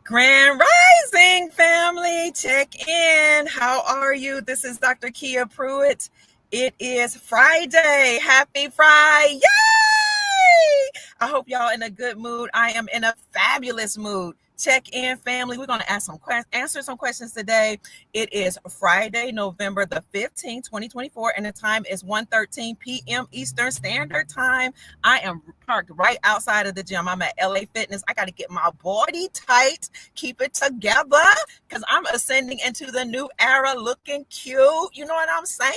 Grand Rising family, check in. How are you? This is Dr. Kia Pruitt. It is Friday. Happy Friday. Yay! I hope y'all in a good mood. I am in a fabulous mood. Check in family. We're going to answer some questions today. It is Friday, November the 15th, 2024, and the time is 1:13 p.m. Eastern Standard Time. I am parked right outside of the gym. I'm at LA Fitness. I got to get my body tight, keep it together, because I'm ascending into the new era looking cute. You know what I'm saying?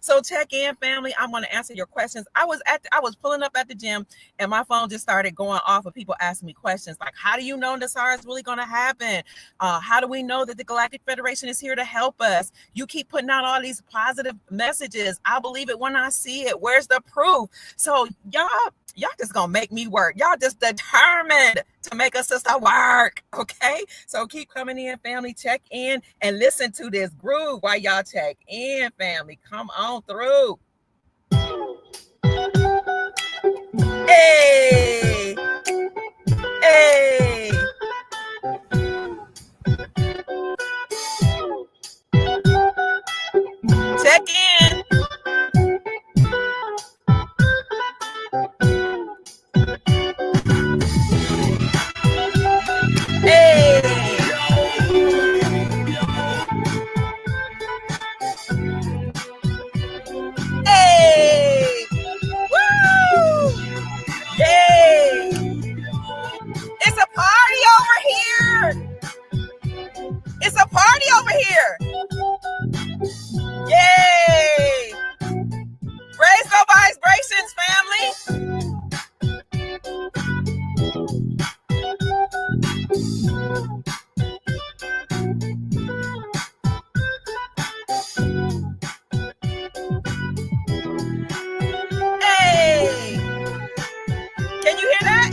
So check in family. I'm going to answer your questions. I was pulling up at the gym and my phone just started going off of people asking me questions like, how do you know NESARA is really going to happen? How do we know that the Galactic Federation is here to help us? You keep putting out all these positive messages. I believe it when I see it. Where's the proof? So y'all just gonna make me work. Y'all just determined to make a sister work, okay? So keep coming in, family. Check in and listen to this groove while y'all check in, family. Come on through. Hey, hey. Check in. Hey. Hey. Woo. Yay. It's a party over here. It's a party over here. Yay. Raise no vibrations, family. Hey! Can you hear that?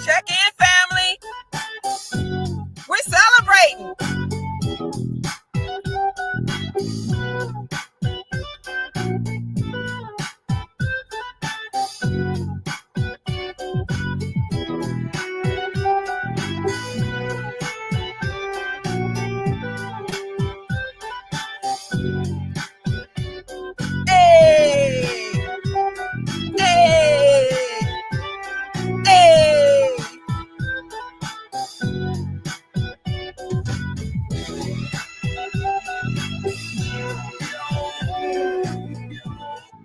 Check in, family. We're celebrating.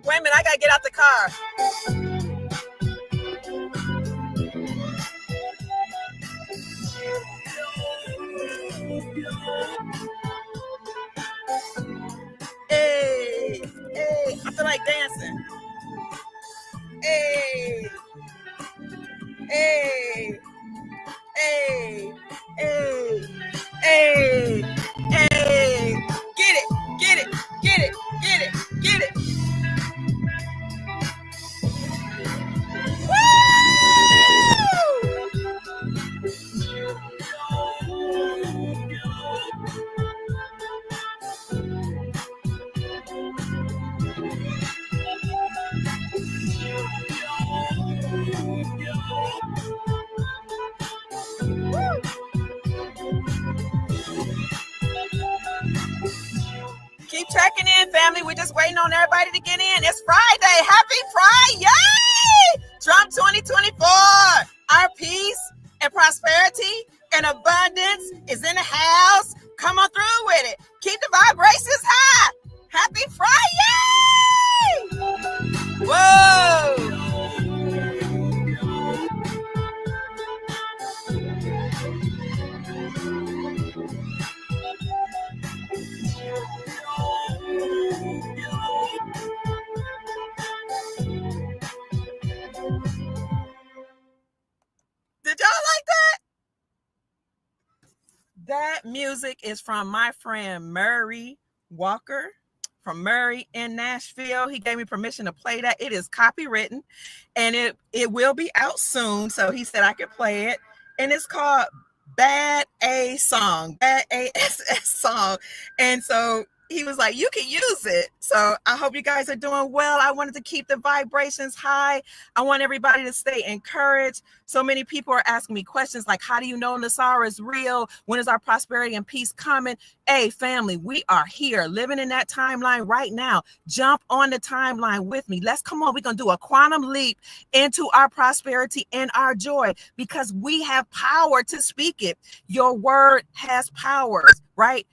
Wait a minute, I gotta get out the car. Hey, hey, I feel like dancing. Hey, hey, hey, hey, hey, hey. Get it, get it, get it, get it, get it. Keep checking in, family. We're just waiting on everybody to get in. It's Friday. Happy Friday! Trump 2024. Our peace and prosperity and abundance is in the house. Come on through with it. Keep the vibrations high. Happy Friday! Whoa! music is from my friend Murray Walker from Murray in Nashville. He gave me permission to play that. It is copywritten and it will be out soon. So he said I could play it. And it's called Bad A Song, Bad ASS Song. And so he was like, you can use it. So I hope you guys are doing well. I wanted to keep the vibrations high. I want everybody to stay encouraged. So many people are asking me questions like, how do you know NESARA is real? When is our prosperity and peace coming? Hey, family, we are here living in that timeline right now. Jump on the timeline with me. Let's come on. We're going to do a quantum leap into our prosperity and our joy because we have power to speak it. Your word has powers, right?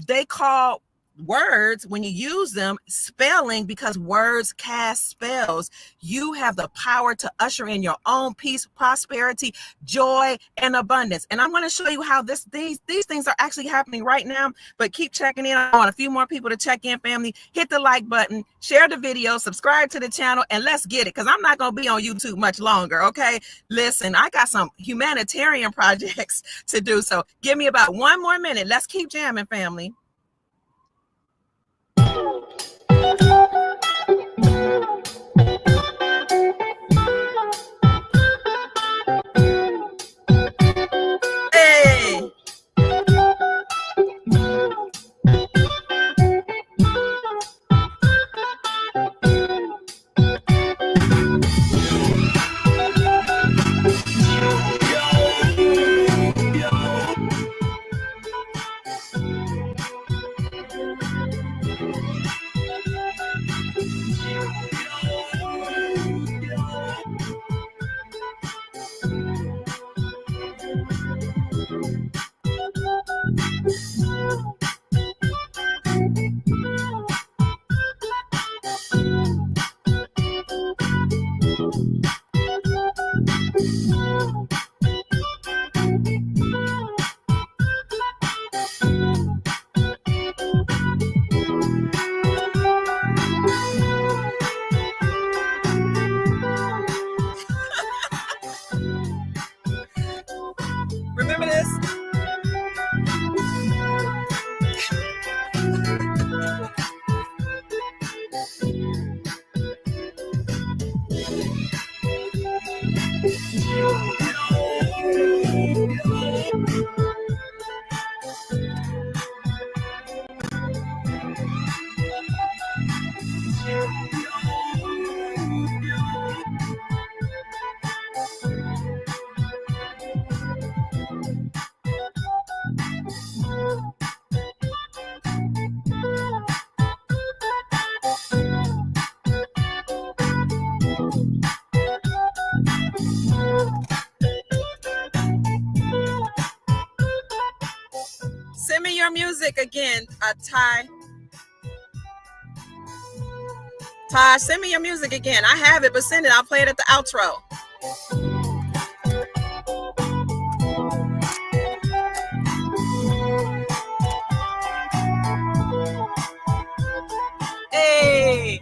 They call words, when you use them, spelling, because words cast spells. You have the power to usher in your own peace, prosperity, joy, and abundance. And I'm going to show you how these things are actually happening right now. But keep checking in. I want a few more people to check in, family. Hit the like button, share the video, subscribe to the channel, and let's get it, because I'm not going to be on YouTube much longer, okay? Listen, I got some humanitarian projects to do, so give me about 1 more minute. Let's keep jamming, family. Hey. Remember this? Send me your music again, Ty. Ty, send me your music again. I have it, but send it. I'll play it at the outro. Hey.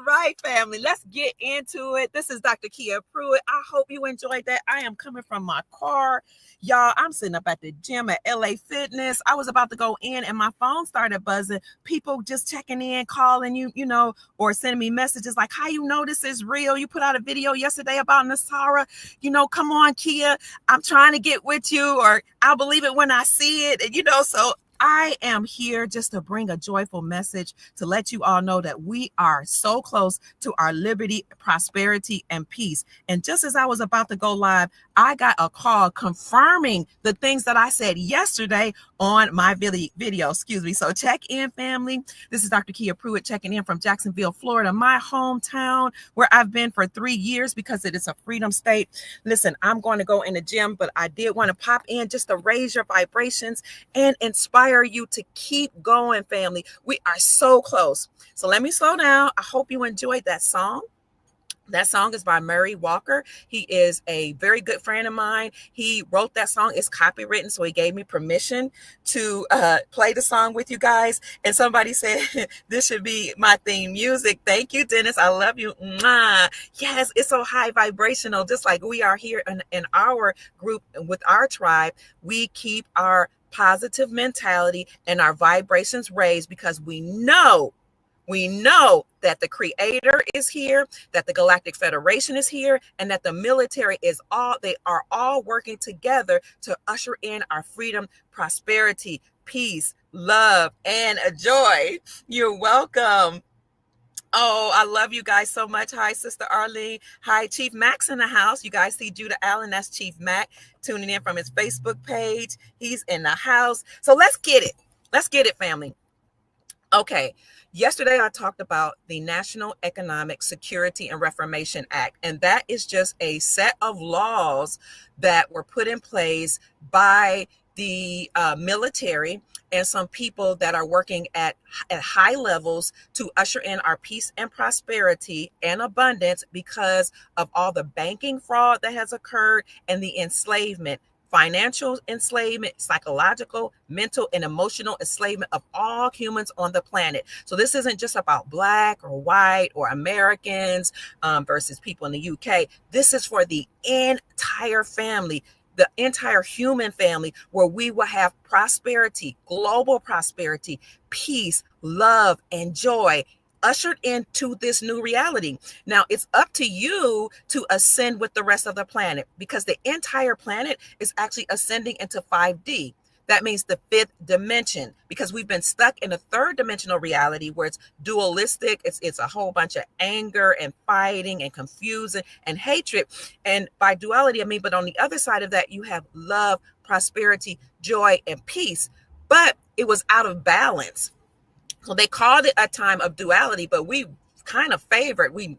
right, family, let's get into it. This is Dr. Kia Pruitt. I hope you enjoyed that. I am coming from my car. Y'all, I'm sitting up at the gym at LA Fitness. I was about to go in and my phone started buzzing. People just checking in, calling you, or sending me messages like, how you know this is real? You put out a video yesterday about NESARA. Come on, Kia. I'm trying to get with you, or I'll believe it when I see it. So I am here just to bring a joyful message to let you all know that we are so close to our liberty, prosperity, and peace. And just as I was about to go live, I got a call confirming the things that I said yesterday on my video. So check in, family. This is Dr. Kia Pruitt checking in from Jacksonville, Florida, my hometown, where I've been for 3 years because it is a freedom state. Listen, I'm going to go in the gym, but I did want to pop in just to raise your vibrations and inspire you to keep going, family. We are so close. So let me slow down. I hope you enjoyed that song. That song is by Murray Walker. He is a very good friend of mine. He wrote that song. It's copywritten, so he gave me permission to play the song with you guys. And somebody said, this should be my theme music. Thank you, Dennis. I love you. Mwah. Yes, it's so high vibrational, just like we are here in our group with our tribe. We keep our positive mentality and our vibrations raised because we know that the Creator is here, that the Galactic Federation is here, and that the military they are all working together to usher in our freedom, prosperity, peace, love, and joy. You're welcome. Oh, I love you guys so much. Hi, Sister Arlene. Hi, Chief Max in the house. You guys see Judah Allen. That's Chief Mac tuning in from his Facebook page. He's in the house. So let's get it. Let's get it, family. Okay. Yesterday, I talked about the National Economic Security and Reformation Act, and that is just a set of laws that were put in place by the military and some people that are working at high levels to usher in our peace and prosperity and abundance because of all the banking fraud that has occurred and the enslavement. Financial enslavement, psychological, mental, and emotional enslavement of all humans on the planet. So this isn't just about Black or white or Americans versus people in the UK. This is for the entire family, the entire human family, where we will have prosperity, global prosperity, peace, love, and joy ushered into this new reality. Now, it's up to you to ascend with the rest of the planet because the entire planet is actually ascending into 5D. That means the fifth dimension, because we've been stuck in a third dimensional reality where it's dualistic. It's a whole bunch of anger and fighting and confusion and hatred. And by duality, I mean, but on the other side of that, you have love, prosperity, joy, and peace. But it was out of balance. So they called it a time of duality, but we kind of favored, we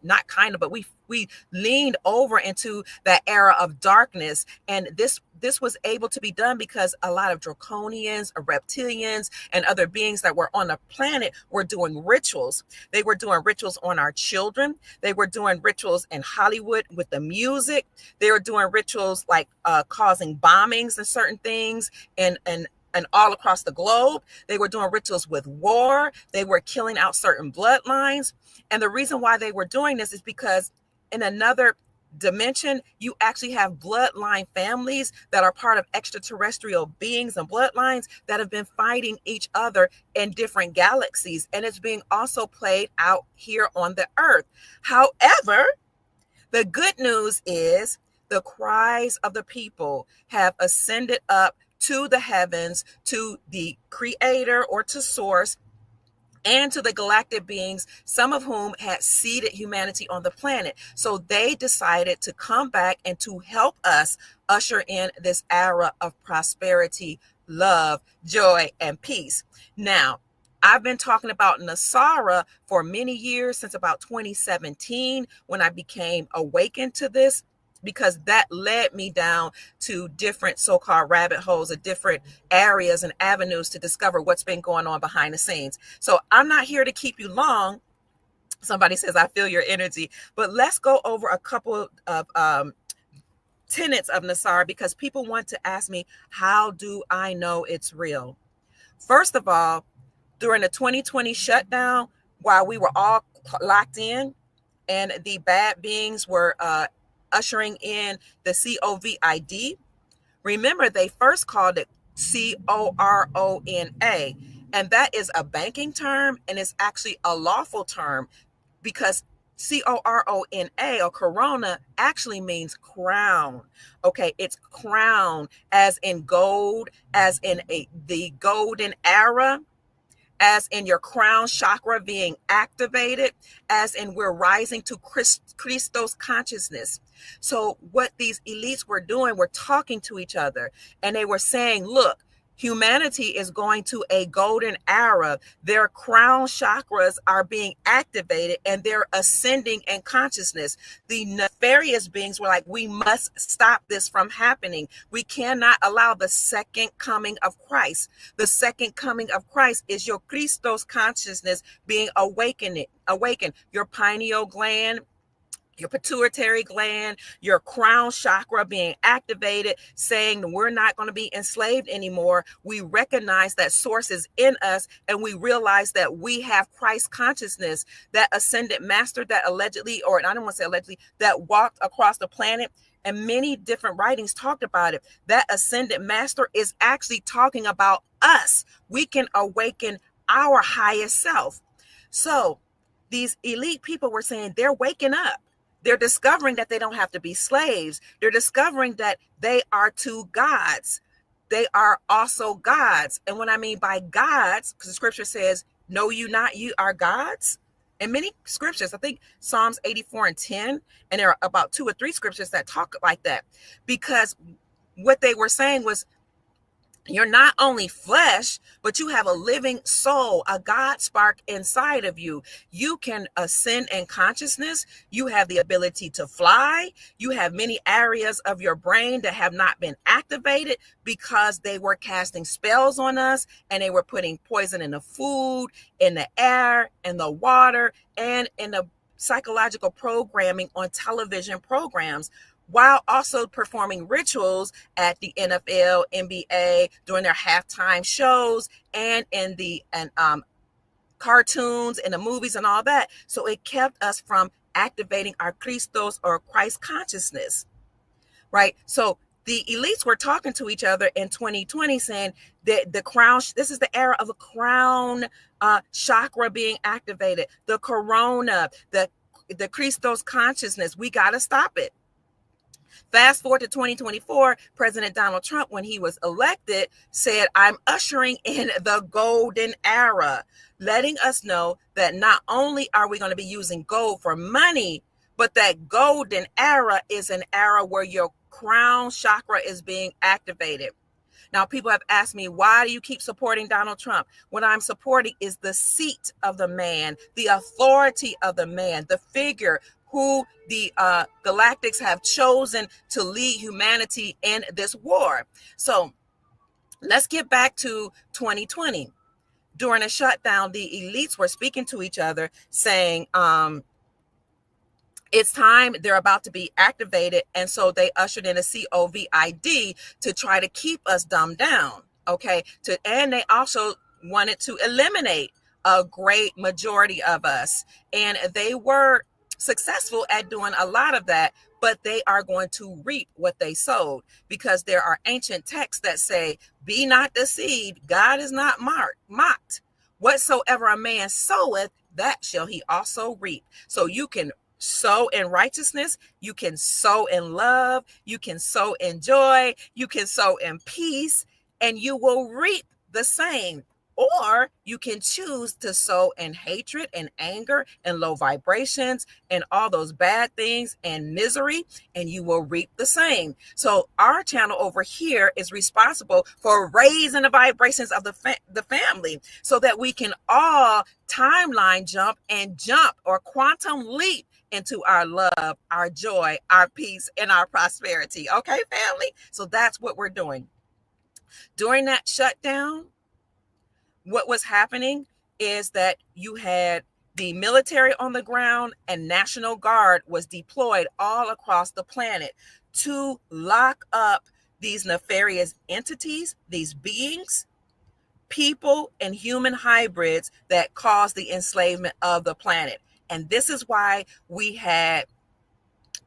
leaned over into that era of darkness. And this was able to be done because a lot of draconians, reptilians, and other beings that were on the planet were doing rituals. They were doing rituals on our children. They were doing rituals in Hollywood with the music. They were doing rituals like causing bombings and certain things and all across the globe. They were doing rituals with war. They were killing out certain bloodlines. And the reason why they were doing this is because in another dimension, you actually have bloodline families that are part of extraterrestrial beings and bloodlines that have been fighting each other in different galaxies. And it's being also played out here on the earth. However, the good news is the cries of the people have ascended up to the heavens, to the Creator or to Source, and to the galactic beings, some of whom had seeded humanity on the planet. So they decided to come back and to help us usher in this era of prosperity, love, joy, and peace. Now, I've been talking about NESARA for many years, since about 2017, when I became awakened to this, because that led me down to different so-called rabbit holes of different areas and avenues to discover what's been going on behind the scenes. So I'm not here to keep you long. Somebody says, I feel your energy. But let's go over a couple of tenets of NESARA, because people want to ask me, how do I know it's real? First of all, during the 2020 shutdown, while we were all locked in, and the bad beings were ushering in the COVID. Remember, they first called it CORONA, and that is a banking term, and it's actually a lawful term because CORONA or corona actually means crown. Okay, it's crown as in gold, as in the golden era, as in your crown chakra being activated, as in we're rising to Christos consciousness. So what these elites were doing, were talking to each other, and they were saying, look, humanity is going to a golden era. Their crown chakras are being activated and they're ascending in consciousness. The nefarious beings were like, we must stop this from happening. We cannot allow the second coming of Christ. The second coming of Christ is your Christos consciousness being awakened. Your pineal gland, your pituitary gland, your crown chakra being activated, saying we're not going to be enslaved anymore. We recognize that source is in us, and we realize that we have Christ consciousness. That ascended master that allegedly, or I don't want to say allegedly, that walked across the planet, and many different writings talked about it. That ascended master is actually talking about us. We can awaken our highest self. So these elite people were saying they're waking up. They're discovering that they don't have to be slaves. They're discovering that they are two gods. They are also gods. And what I mean by gods, because the scripture says, know you not, you are gods. And many scriptures, I think Psalms 84:10, and there are about 2 or 3 scriptures that talk like that. Because what they were saying was, you're not only flesh, but you have a living soul, a God spark inside of you. You can ascend in consciousness. You have the ability to fly. You have many areas of your brain that have not been activated because they were casting spells on us, and they were putting poison in the food, in the air, in the water, and in the psychological programming on television programs, while also performing rituals at the NFL, NBA, during their halftime shows, and in the cartoons and the movies and all that. So it kept us from activating our Christos or Christ consciousness, right? So the elites were talking to each other in 2020 saying that the crown, this is the era of a crown chakra being activated, the corona, the Christos consciousness. We got to stop it. Fast forward to 2024, President Donald Trump, when he was elected, said, I'm ushering in the golden era, letting us know that not only are we going to be using gold for money, but that golden era is an era where your crown chakra is being activated. Now, people have asked me, why do you keep supporting Donald Trump? What I'm supporting is the seat of the man, the authority of the man, the figure who the galactics have chosen to lead humanity in this war. So let's get back to 2020. During a shutdown, the elites were speaking to each other saying, it's time, they're about to be activated. And so they ushered in a COVID to try to keep us dumbed down. Okay. And they also wanted to eliminate a great majority of us. And they were successful at doing a lot of that, but they are going to reap what they sowed, because there are ancient texts that say, be not deceived. God is not mocked. Whatsoever a man soweth, that shall he also reap. So you can sow in righteousness, you can sow in love, you can sow in joy, you can sow in peace, and you will reap the same. Or you can choose to sow in hatred and anger and low vibrations and all those bad things and misery, and you will reap the same. So our channel over here is responsible for raising the vibrations of the family, so that we can all timeline jump or quantum leap into our love, our joy, our peace, and our prosperity. Okay, family? So that's what we're doing. During that shutdown, what was happening is that you had the military on the ground, and National Guard was deployed all across the planet to lock up these nefarious entities, these beings, people, and human hybrids that cause the enslavement of the planet. And this is why we had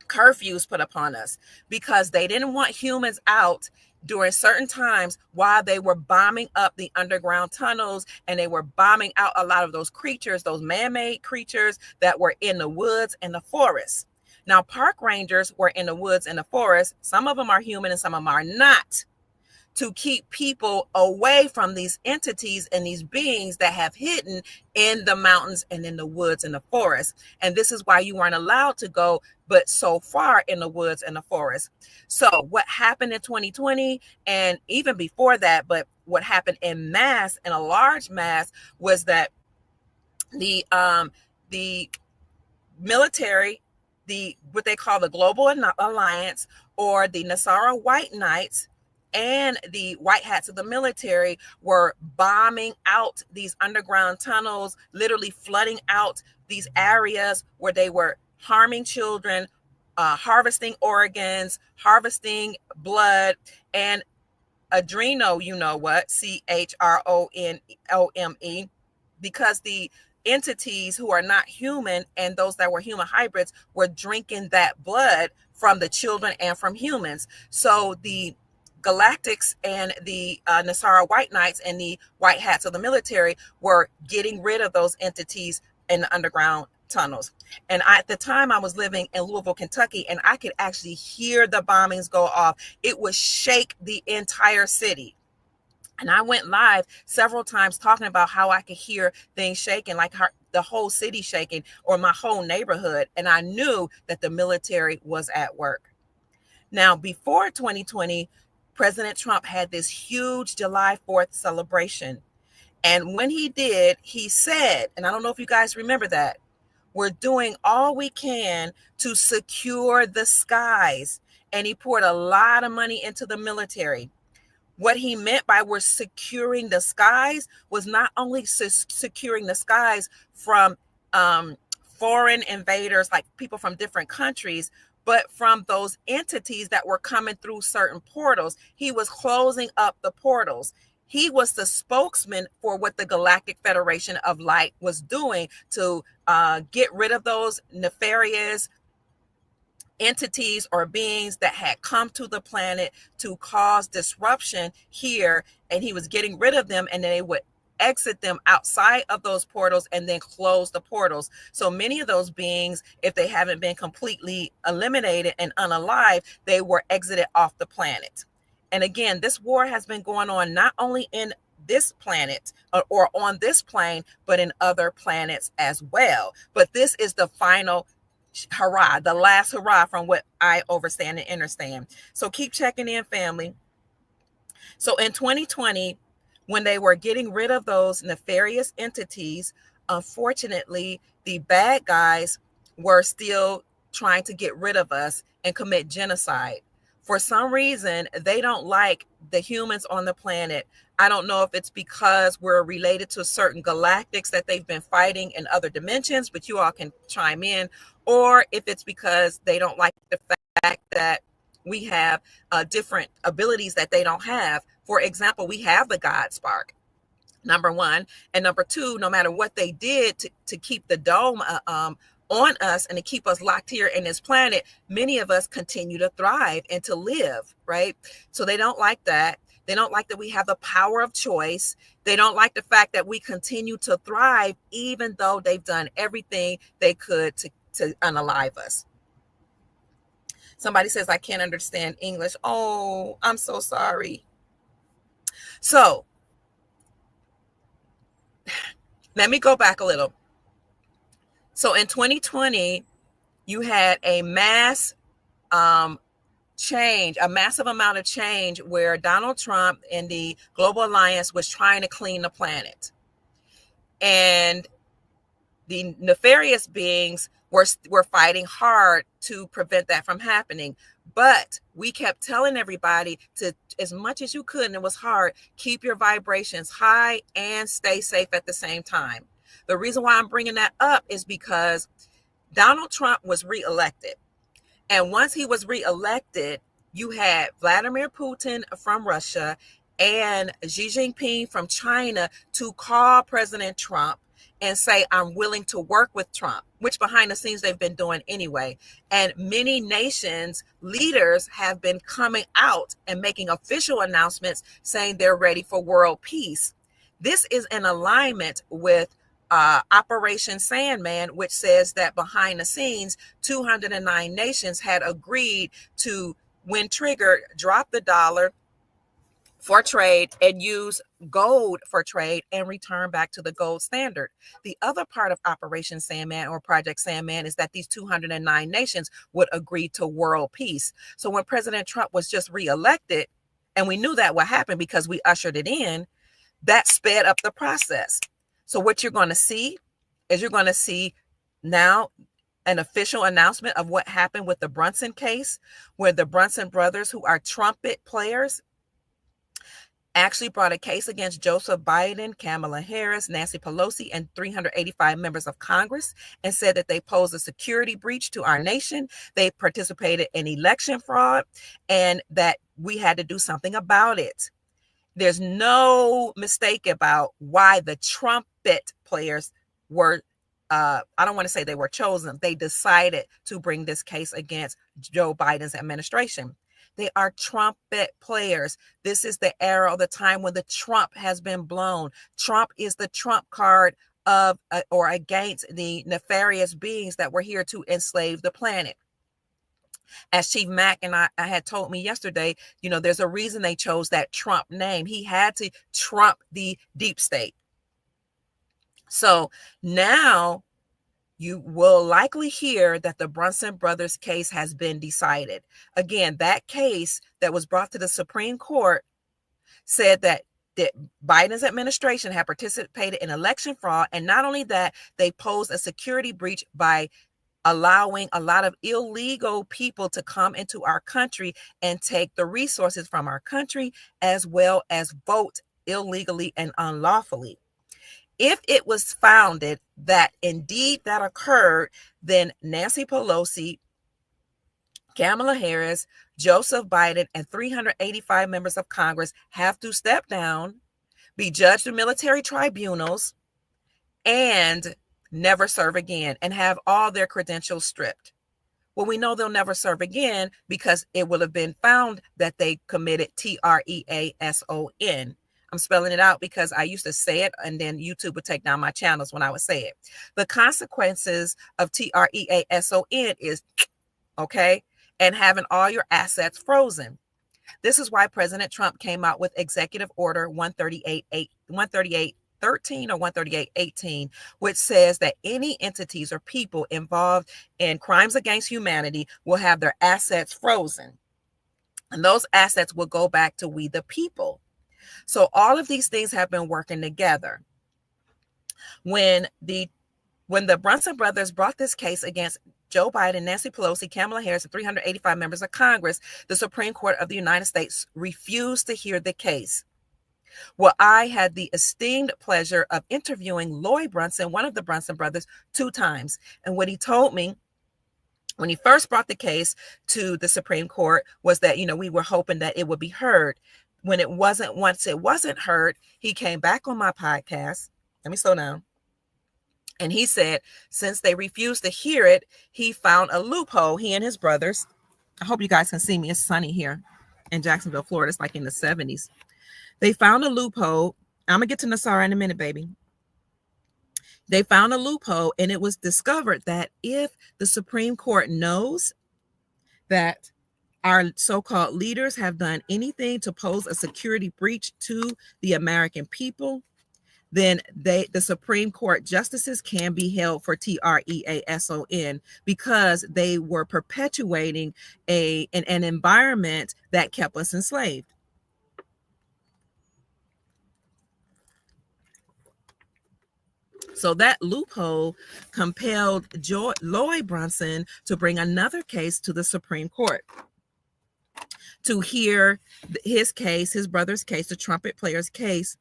curfews put upon us, because they didn't want humans out during certain times while they were bombing up the underground tunnels, and they were bombing out a lot of those creatures, those man-made creatures that were in the woods and the forests. Now, park rangers were in the woods and the forest. Some of them are human and some of them are not, to keep people away from these entities and these beings that have hidden in the mountains and in the woods and the forest. And this is why you weren't allowed to go but so far in the woods and the forest. So what happened in 2020, and even before that, but what happened in mass, in a large mass, was that the military, what they call the Global Alliance, or the NESARA White Knights, and the white hats of the military were bombing out these underground tunnels, literally flooding out these areas where they were harming children, harvesting organs, harvesting blood, and you know what, CHRONOME, because the entities who are not human and those that were human hybrids were drinking that blood from the children and from humans. So the Galactics and the NESARA White Knights and the white hats of the military were getting rid of those entities in the underground tunnels. And at the time, I was living in Louisville, Kentucky, and I could actually hear the bombings go off. It would shake the entire city. And I went live several times talking about how I could hear things shaking, like the whole city shaking, or my whole neighborhood. And I knew that the military was at work. Now, before 2020, President Trump had this huge July 4th celebration. And when he did, he said, and I don't know if you guys remember that, we're doing all we can to secure the skies. And he poured a lot of money into the military. What he meant by we're securing the skies was not only securing the skies from foreign invaders, like people from different countries, but from those entities that were coming through certain portals. He was closing up the portals. He was the spokesman for what the Galactic Federation of Light was doing to get rid of those nefarious entities or beings that had come to the planet to cause disruption here. And he was getting rid of them, and then they would exit them outside of those portals and then close the portals. So many of those beings, if they haven't been completely eliminated and unalive, they were exited off the planet. And again, this war has been going on not only in this planet or on this plane, but in other planets as well. But this is the final hurrah, the last hurrah from what I understand and understand. So keep checking in, family. So in 2020, when they were getting rid of those nefarious entities, unfortunately, the bad guys were still trying to get rid of us and commit genocide. For some reason, they don't like the humans on the planet. I don't know if it's because we're related to certain galactics that they've been fighting in other dimensions, but you all can chime in, or if it's because they don't like the fact that we have different abilities that they don't have. For example, we have the God spark, number one. And number two, no matter what they did to keep the dome on us and to keep us locked here in this planet, many of us continue to thrive and to live, right? So they don't like that. They don't like that we have the power of choice. They don't like the fact that we continue to thrive, even though they've done everything they could to unalive us. Somebody says, I can't understand English. Oh, I'm so sorry. So let me go back a little. So in 2020, you had a mass change, a massive amount of change where Donald Trump and the Global Alliance was trying to clean the planet. And the nefarious beings were fighting hard to prevent that from happening. But we kept telling everybody to, as much as you could, and it was hard, keep your vibrations high and stay safe at the same time. The reason why I'm bringing that up is because Donald Trump was reelected. And once he was reelected, you had Vladimir Putin from Russia and Xi Jinping from China to call President Trump and say, I'm willing to work with Trump. which behind the scenes they've been doing anyway. And many nations, leaders have been coming out and making official announcements saying they're ready for world peace. This is in alignment with Operation Sandman, which says that behind the scenes, 209 nations had agreed to, when triggered, drop the dollar for trade and use gold for trade and return back to the gold standard. The other part of Operation Sandman or Project Sandman is that these 209 nations would agree to world peace. So when President Trump was just reelected, and we knew that would happen because we ushered it in, that sped up the process. So what you're going to see is you're going to see now an official announcement of what happened with the Brunson case, where the Brunson brothers, who are trumpet players, actually brought a case against Joseph Biden, Kamala Harris, Nancy Pelosi, and 385 members of Congress, and said that they posed a security breach to our nation. They participated in election fraud, and that we had to do something about it. There's no mistake about why the trumpet players were, I don't want to say they were chosen. They decided to bring this case against Joe Biden's administration. They are trumpet players. This is the era of the time when the trump has been blown. Trump is the trump card of or against the nefarious beings that were here to enslave the planet. As Chief Mack and I had told me yesterday, there's a reason they chose that Trump name. He had to trump the deep state. So now you will likely hear that the Brunson brothers case has been decided. Again, that case that was brought to the Supreme Court said that Biden's administration had participated in election fraud. And not only that, they posed a security breach by allowing a lot of illegal people to come into our country and take the resources from our country, as well as vote illegally and unlawfully. If it was founded that indeed that occurred, then Nancy Pelosi, Kamala Harris, Joseph Biden, and 385 members of Congress have to step down, be judged in military tribunals, and never serve again, and have all their credentials stripped. Well, we know they'll never serve again because it will have been found that they committed treason. I'm spelling it out because I used to say it, and then YouTube would take down my channels when I would say it. The consequences of treason is, okay, and having all your assets frozen. This is why President Trump came out with Executive Order 13813 or 13818, which says that any entities or people involved in crimes against humanity will have their assets frozen. And those assets will go back to we the people. So all of these things have been working together. When the Brunson brothers brought this case against Joe Biden, Nancy Pelosi, Kamala Harris, and 385 members of Congress, the Supreme Court of the United States refused to hear the case. Well, I had the esteemed pleasure of interviewing Lloyd Brunson, one of the Brunson brothers, 2 times. And what he told me when he first brought the case to the Supreme Court was that, we were hoping that it would be heard. Once it wasn't heard, he came back on my podcast. Let me slow down. And he said, since they refused to hear it, he found a loophole. He and his brothers. I hope you guys can see me. It's sunny here in Jacksonville, Florida. It's like in the 70s. They found a loophole. I'm going to get to NESARA in a minute, baby. They found a loophole, and it was discovered that if the Supreme Court knows that our so-called leaders have done anything to pose a security breach to the American people, then the Supreme Court justices can be held for treason because they were perpetuating an environment that kept us enslaved. So that loophole compelled Lloyd Brunson to bring another case to the Supreme Court to hear his case, his brother's case, the trumpet player's case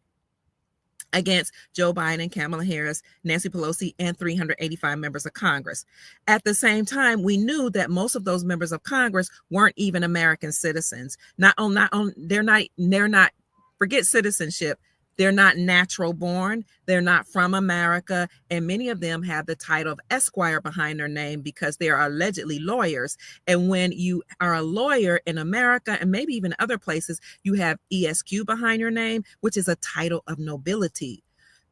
against Joe Biden, Kamala Harris, Nancy Pelosi, and 385 members of Congress. At the same time, we knew that most of those members of Congress weren't even American citizens. They're not, forget citizenship. They're not natural born. They're not from America. And many of them have the title of Esquire behind their name because they are allegedly lawyers. And when you are a lawyer in America and maybe even other places, you have ESQ behind your name, which is a title of nobility.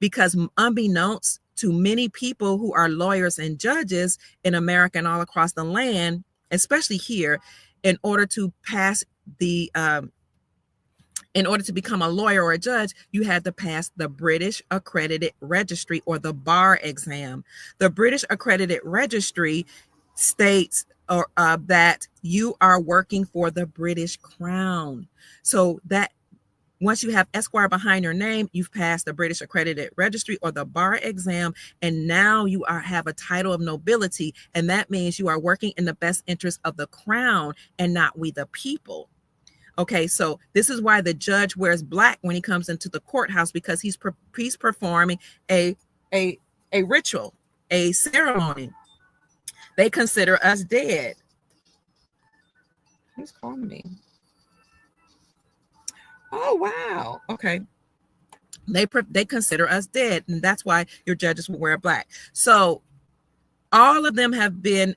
Because unbeknownst to many people who are lawyers and judges in America and all across the land, especially here, in order to pass in order to become a lawyer or a judge, you had to pass the British Accredited Registry or the bar exam. The British Accredited Registry states that you are working for the British Crown. So that once you have Esquire behind your name, you've passed the British Accredited Registry or the bar exam, and now you have a title of nobility, and that means you are working in the best interest of the Crown and not we the people. Okay, so this is why the judge wears black when he comes into the courthouse, because he's performing a ritual, a ceremony. They consider us dead. Who's calling me? Oh, wow. Okay. They consider us dead, and that's why your judges will wear black. So all of them have been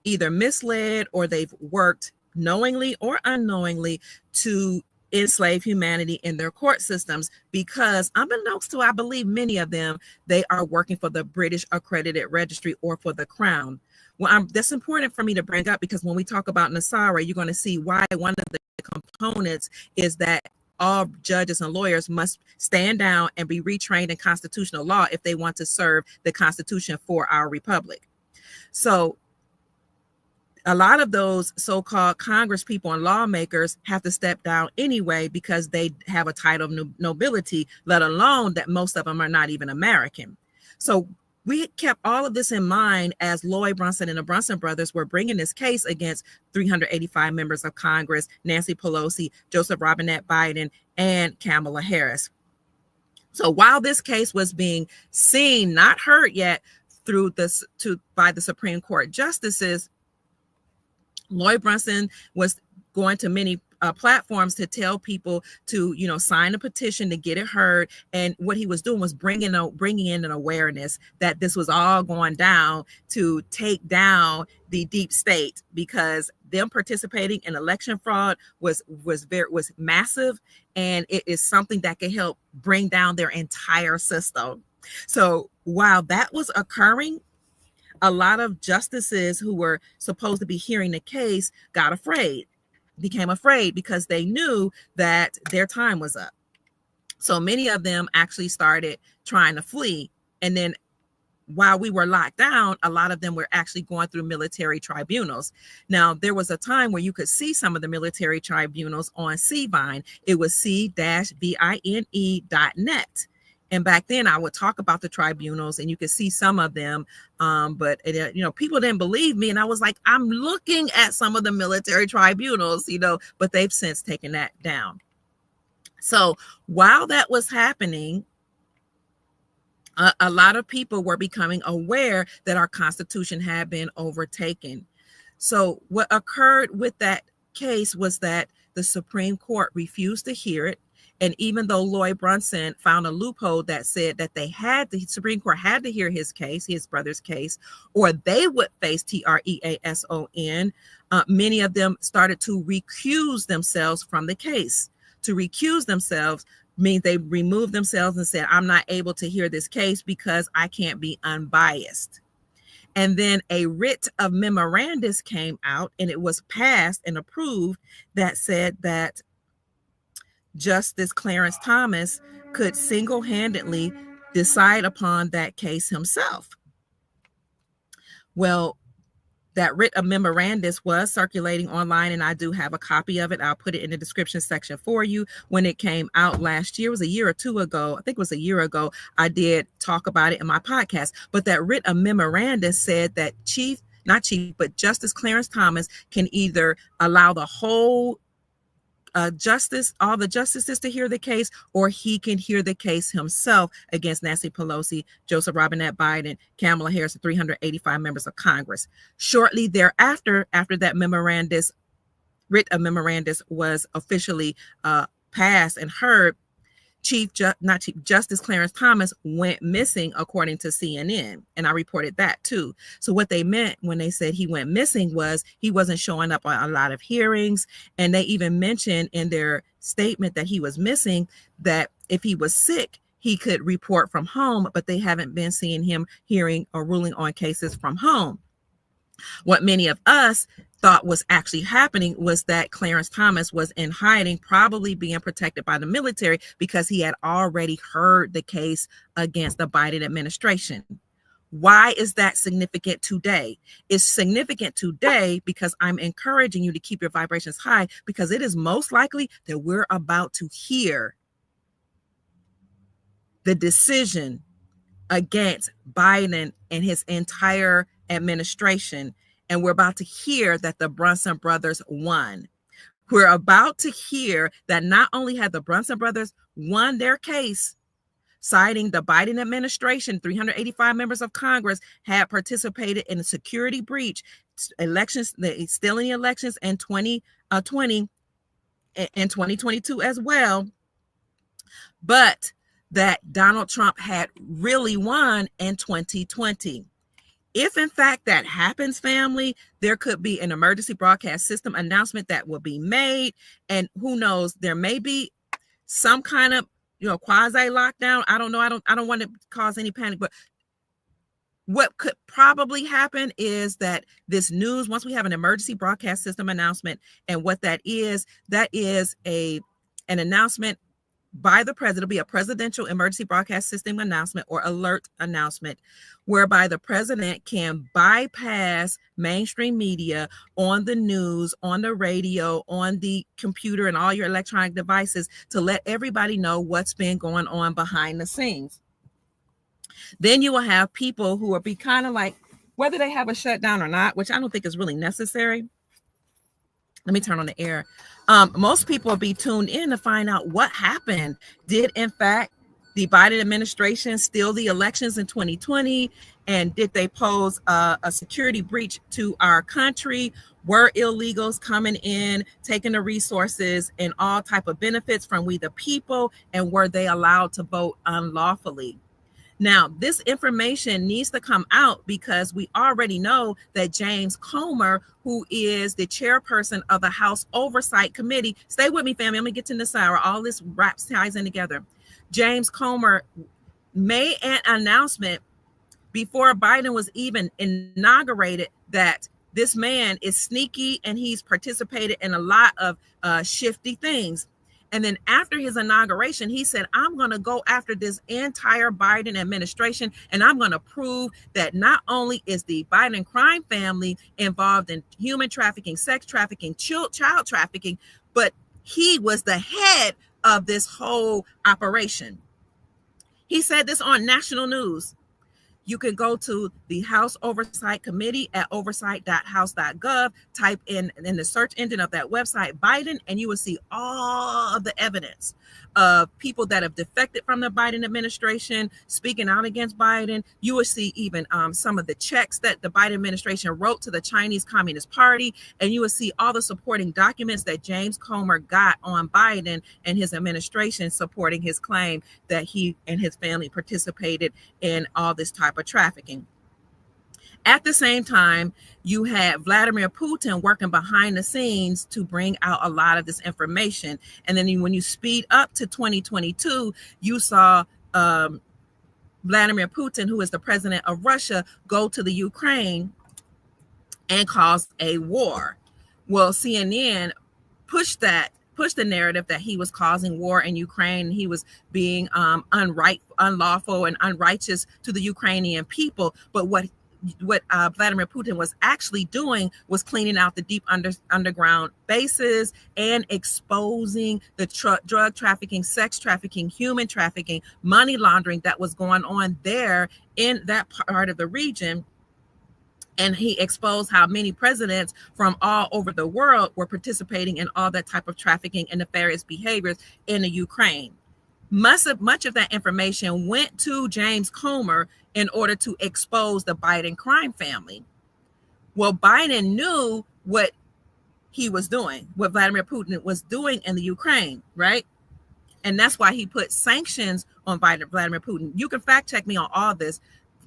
either misled or they've worked knowingly or unknowingly to enslave humanity in their court systems, because unbeknownst to, I believe, many of them, they are working for the British Accredited Registry or for the Crown. Well, that's important for me to bring up, because when we talk about NESARA, you're going to see why one of the components is that all judges and lawyers must stand down and be retrained in constitutional law if they want to serve the Constitution for our republic. So a lot of those so-called Congress people and lawmakers have to step down anyway because they have a title of nobility, let alone that most of them are not even American. So we kept all of this in mind as Lloyd Brunson and the Brunson brothers were bringing this case against 385 members of Congress, Nancy Pelosi, Joseph Robinette Biden, and Kamala Harris. So while this case was being seen, not heard yet, by the Supreme Court justices, Lloyd Brunson was going to many platforms to tell people to, sign a petition to get it heard. And what he was doing was bringing in an awareness that this was all going down to take down the deep state, because them participating in election fraud was massive, and it is something that can help bring down their entire system. So while that was occurring, a lot of justices who were supposed to be hearing the case became afraid because they knew that their time was up. So many of them actually started trying to flee. And then while we were locked down, a lot of them were actually going through military tribunals. Now, there was a time where you could see some of the military tribunals on CVine. It was c-vine.net. And back then I would talk about the tribunals and you could see some of them. But people didn't believe me. And I was like, I'm looking at some of the military tribunals, but they've since taken that down. So while that was happening, a lot of people were becoming aware that our Constitution had been overtaken. So what occurred with that case was that the Supreme Court refused to hear it. And even though Lloyd Brunson found a loophole that said that the Supreme Court had to hear his brother's case, or they would face TREASON, many of them started to recuse themselves from the case. To recuse themselves means they removed themselves and said, I'm not able to hear this case because I can't be unbiased. And then a writ of memorandus came out, and it was passed and approved that said that Justice Clarence Thomas could single-handedly decide upon that case himself. Well, that writ of memorandus was circulating online, and I do have a copy of it. I'll put it in the description section for you. When it came out last year, it was a year or two ago. I think it was a year ago. I did talk about it in my podcast. But that writ of memorandus said that Justice Clarence Thomas can either allow the whole all the justices to hear the case, or he can hear the case himself against Nancy Pelosi, Joseph Robinette Biden, Kamala Harris, and 385 members of Congress. Shortly thereafter, after that writ of memorandus was officially passed and heard, Justice Clarence Thomas went missing, according to CNN. And I reported that too. So what they meant when they said he went missing was he wasn't showing up on a lot of hearings. And they even mentioned in their statement that he was missing, that if he was sick, he could report from home, but they haven't been seeing him hearing or ruling on cases from home. What many of us thought was actually happening was that Clarence Thomas was in hiding, probably being protected by the military, because he had already heard the case against the Biden administration. Why is that significant today? It's significant today because I'm encouraging you to keep your vibrations high, because it is most likely that we're about to hear the decision against Biden and his entire administration. And we're about to hear that the Brunson brothers won. We're about to hear that not only had the Brunson brothers won their case, citing the Biden administration, 385 members of Congress had participated in a security breach, elections, stealing elections in 2020 and 2022 as well, but that Donald Trump had really won in 2020. If in fact that happens, family, there could be an emergency broadcast system announcement that will be made. And who knows, there may be some kind of, quasi lockdown. I don't know. I don't want to cause any panic, but what could probably happen is that this news, once we have an emergency broadcast system announcement, and what that is an announcement by the president. It'll be a presidential emergency broadcast system announcement or alert announcement, whereby the president can bypass mainstream media on the news, on the radio, on the computer, and all your electronic devices to let everybody know what's been going on behind the scenes. Then you will have people who will be kind of like, whether they have a shutdown or not, which I don't think is really necessary. Let me turn on the air. Most people will be tuned in to find out what happened. Did, in fact, the Biden administration steal the elections in 2020? And did they pose a security breach to our country? Were illegals coming in, taking the resources and all type of benefits from we the people? And were they allowed to vote unlawfully? Now, this information needs to come out because we already know that James Comer, who is the chairperson of the House Oversight Committee, stay with me, family. I'm going to get to NESARA. All this ties in together. James Comer made an announcement before Biden was even inaugurated that this man is sneaky and he's participated in a lot of shifty things. And then after his inauguration, he said, I'm going to go after this entire Biden administration, and I'm going to prove that not only is the Biden crime family involved in human trafficking, sex trafficking, child trafficking, but he was the head of this whole operation. He said this on national news. You can go to the House Oversight Committee at oversight.house.gov, type in the search engine of that website, Biden, and you will see all of the evidence of people that have defected from the Biden administration, speaking out against Biden. You will see even some of the checks that the Biden administration wrote to the Chinese Communist Party, and you will see all the supporting documents that James Comer got on Biden and his administration supporting his claim that he and his family participated in all this type of trafficking. At the same time, you had Vladimir Putin working behind the scenes to bring out a lot of this information. And then when you speed up to 2022, you saw Vladimir Putin, who is the president of Russia, go to the Ukraine and cause a war. Well, CNN pushed the narrative that he was causing war in Ukraine. He was being unlawful and unrighteous to the Ukrainian people. But what Vladimir Putin was actually doing was cleaning out the deep underground bases and exposing the drug trafficking, sex trafficking, human trafficking, money laundering that was going on there in that part of the region. And he exposed how many presidents from all over the world were participating in all that type of trafficking and nefarious behaviors in the Ukraine. Much of that information went to James Comer in order to expose the Biden crime family. Well, Biden knew what he was doing, what Vladimir Putin was doing in the Ukraine, right? And that's why he put sanctions on Vladimir Putin. You can fact check me on all this.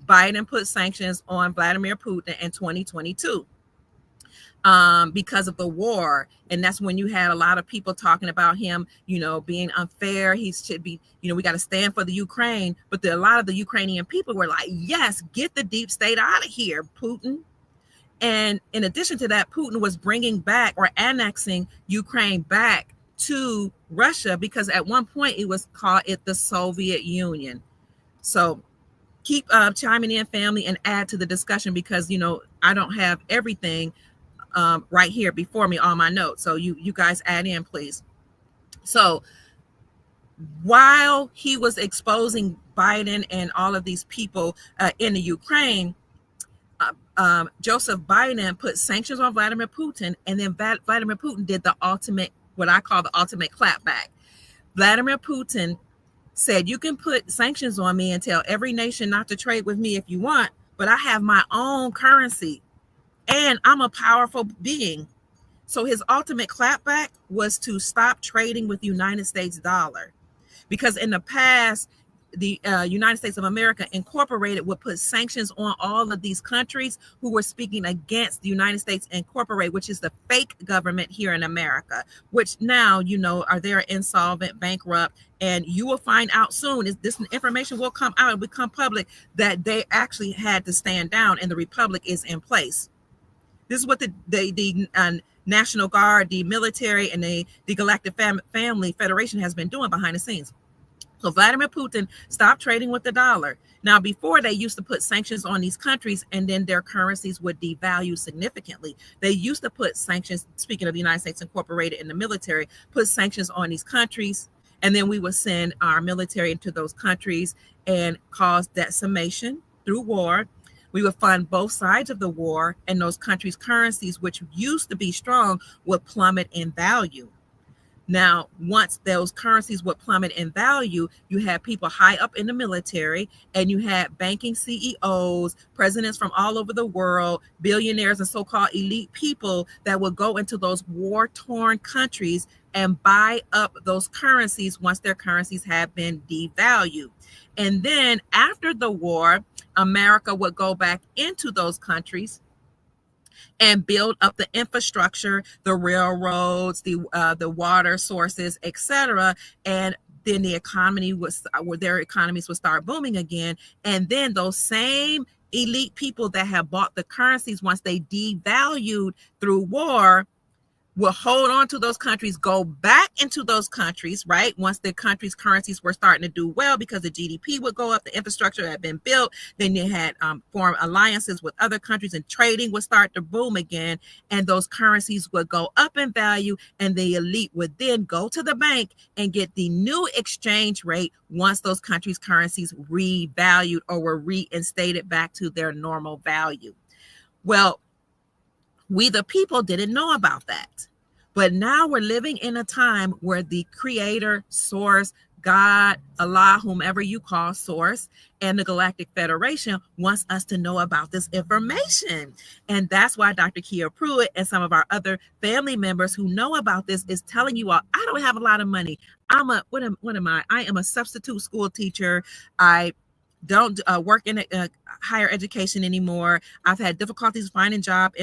Biden put sanctions on Vladimir Putin in 2022 because of the war. And that's when you had a lot of people talking about him, being unfair. He should be, we got to stand for the Ukraine. But a lot of the Ukrainian people were like, yes, get the deep state out of here, Putin. And in addition to that, Putin was bringing back or annexing Ukraine back to Russia, because at one point it was called the Soviet Union. So keep chiming in, family, and add to the discussion, because I don't have everything right here before me on my notes. So you guys add in, please. So while he was exposing Biden and all of these people in the Ukraine, Joseph Biden put sanctions on Vladimir Putin, and then Vladimir Putin did the ultimate, what I call the ultimate clapback. Vladimir Putin said, you can put sanctions on me and tell every nation not to trade with me if you want, but I have my own currency and I'm a powerful being. So his ultimate clapback was to stop trading with the United States dollar, because in the past, the United States of America Incorporated would put sanctions on all of these countries who were speaking against the United States Incorporated, which is the fake government here in America, which now, are they're insolvent, bankrupt, and you will find out soon, this information will come out and become public, that they actually had to stand down and the republic is in place. This is what the National Guard, the military, and the Galactic Family Federation has been doing behind the scenes. So Vladimir Putin stopped trading with the dollar. Now, before, they used to put sanctions on these countries and then their currencies would devalue significantly. They used to put sanctions, speaking of the United States Incorporated and the military, put sanctions on these countries. And then we would send our military into those countries and cause decimation through war. We would fund both sides of the war, and those countries' currencies, which used to be strong, would plummet in value. Now, once those currencies would plummet in value, you had people high up in the military, and you had banking CEOs, presidents from all over the world, billionaires and so-called elite people that would go into those war-torn countries and buy up those currencies once their currencies had been devalued. And then after the war, America would go back into those countries and build up the infrastructure, the railroads, the water sources, etc. And then their economies would start booming again. And then those same elite people that have bought the currencies once they devalued through war will hold on to those countries, go back into those countries, right? Once the countries' currencies were starting to do well because the GDP would go up, the infrastructure had been built, then you had formed alliances with other countries and trading would start to boom again, and those currencies would go up in value, and the elite would then go to the bank and get the new exchange rate once those countries' currencies revalued or were reinstated back to their normal value. Well, we, the people, didn't know about that. But now we're living in a time where the creator, source, God, Allah, whomever you call source, and the Galactic Federation wants us to know about this information. And that's why Dr. Kia Pruitt and some of our other family members who know about this is telling you all, I don't have a lot of money. What am I? I am a substitute school teacher. I don't work in higher education anymore. I've had difficulties finding jobs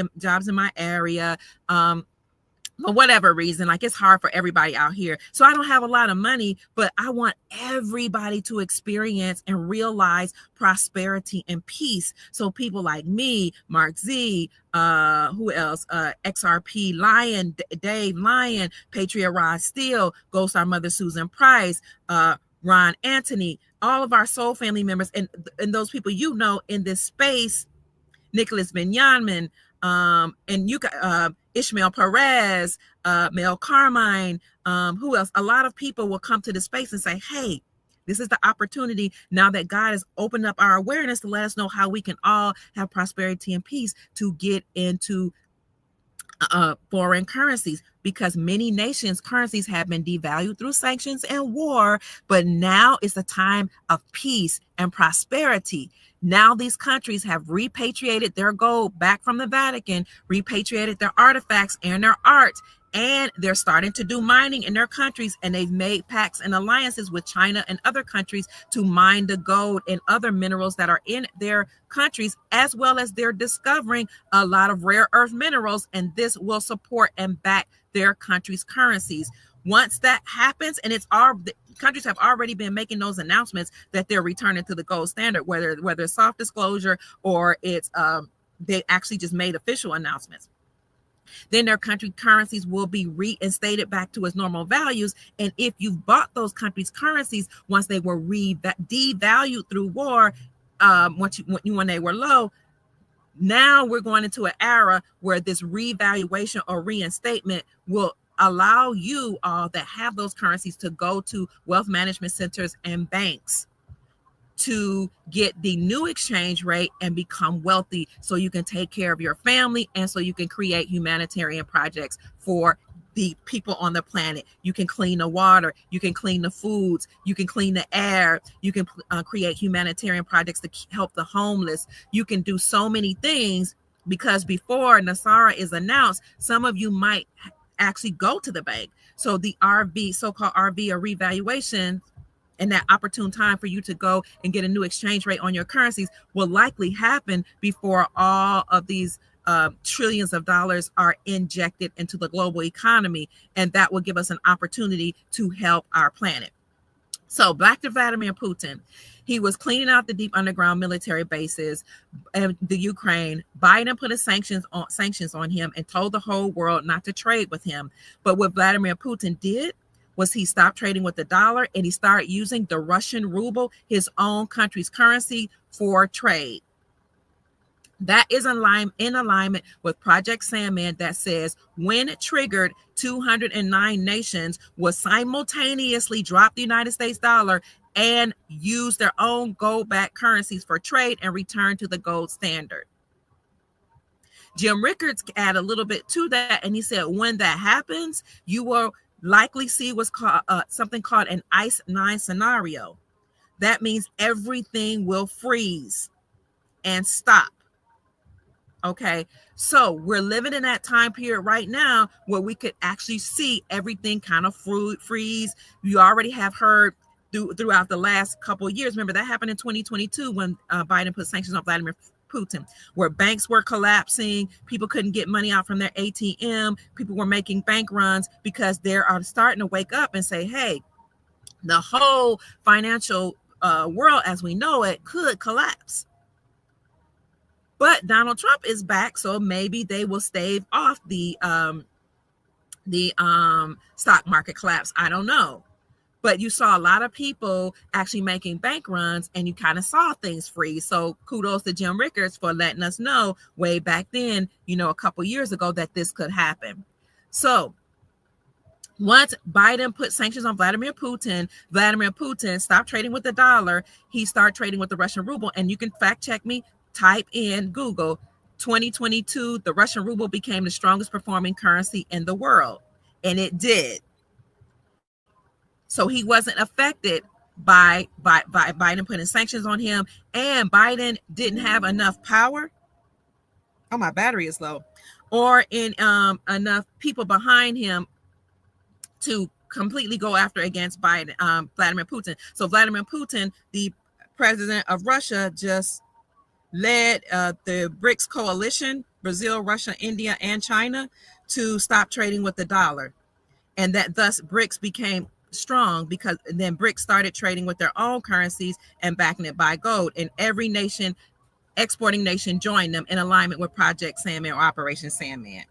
in my area. For whatever reason, like it's hard for everybody out here. So I don't have a lot of money, but I want everybody to experience and realize prosperity and peace. So people like me, Mark Z, who else? XRP Lion, Dave Lion, Patriot Rod Steele, Ghost Our Mother Susan Price, Ron Anthony, all of our soul family members, and those people in this space, Nicholas Benyamin, and you got Ishmael Perez, Mel Carmine, who else? A lot of people will come to the space and say, hey, this is the opportunity now that God has opened up our awareness to let us know how we can all have prosperity and peace to get into foreign currencies, because many nations' currencies have been devalued through sanctions and war, but now is a time of peace and prosperity. Now these countries have repatriated their gold back from the Vatican, repatriated their artifacts and their art, And they're starting to do mining in their countries, and they've made pacts and alliances with China and other countries to mine the gold and other minerals that are in their countries, as well as they're discovering a lot of rare earth minerals, and this will support and back their country's currencies. Once that happens, and the countries have already been making those announcements that they're returning to the gold standard, whether it's soft disclosure or it's they actually just made official announcements. Then their country currencies will be reinstated back to its normal values. And if you've bought those countries' currencies once they were devalued through war, when they were low, now we're going into an era where this revaluation or reinstatement will allow you all that have those currencies to go to wealth management centers and banks to get the new exchange rate and become wealthy, so you can take care of your family and so you can create humanitarian projects for the people on the planet. You can clean the water, you can clean the foods, you can clean the air, you can create humanitarian projects to help the homeless. You can do so many things, because before NESARA is announced, some of you might actually go to the bank. So the RV, so-called RV or revaluation, and that opportune time for you to go and get a new exchange rate on your currencies will likely happen before all of these trillions of dollars are injected into the global economy. And that will give us an opportunity to help our planet. So back to Vladimir Putin. He was cleaning out the deep underground military bases in the Ukraine. Biden put sanctions on him and told the whole world not to trade with him. But what Vladimir Putin did was he stopped trading with the dollar, and he started using the Russian ruble, his own country's currency, for trade. That is in alignment with Project Sandman, that says when triggered, 209 nations will simultaneously drop the United States dollar and use their own gold-backed currencies for trade and return to the gold standard. Jim Rickards added a little bit to that, and he said when that happens, you will likely see what's called something called an Ice 9 scenario. That means everything will freeze and stop. Okay, so we're living in that time period right now where we could actually see everything kind of freeze. You already have heard throughout the last couple of years. Remember, that happened in 2022 when Biden put sanctions on Vladimir Putin, where banks were collapsing, people couldn't get money out from their ATM, people were making bank runs because they are starting to wake up and say, hey, the whole financial world as we know it could collapse. But Donald Trump is back, so maybe they will stave off the stock market collapse. I don't know. But you saw a lot of people actually making bank runs, and you kind of saw things freeze. So kudos to Jim Rickards for letting us know way back then, a couple years ago, that this could happen. So once Biden put sanctions on Vladimir Putin stopped trading with the dollar. He started trading with the Russian ruble. And you can fact check me, type in Google 2022, the Russian ruble became the strongest performing currency in the world. And it did. So he wasn't affected by Biden putting sanctions on him, and Biden didn't have enough power. Oh, my battery is low. Or enough people behind him to completely go after against Vladimir Putin. So Vladimir Putin, the president of Russia, just led the BRICS coalition, Brazil, Russia, India, and China, to stop trading with the dollar. And that thus BRICS became strong, because then BRICS started trading with their own currencies and backing it by gold. And every nation, exporting nation, joined them in alignment with Project Sandman or Operation Sandman.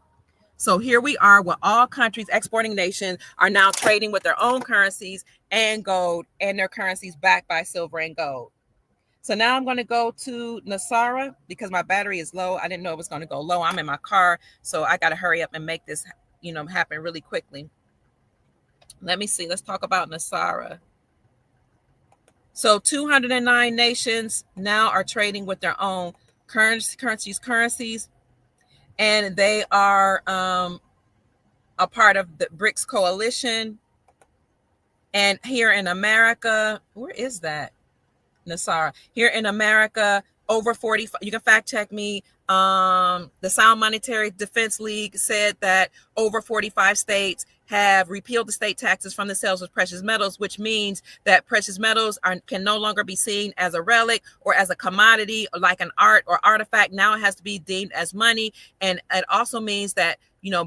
So here we are, where all countries, exporting nations, are now trading with their own currencies and gold, and their currencies backed by silver and gold. So now I'm going to go to NESARA because my battery is low. I didn't know it was going to go low. I'm in my car, so I got to hurry up and make this, happen really quickly. Let me see. Let's talk about NESARA. So 209 nations now are trading with their own currencies, and they are a part of the BRICS coalition. And here in America, where is that? NESARA. Here in America, over 40, you can fact check me, The Sound Monetary Defense League said that over 45 states have repealed the state taxes from the sales of precious metals, which means that precious metals can no longer be seen as a relic or as a commodity or like an art or artifact. Now it has to be deemed as money. And it also means that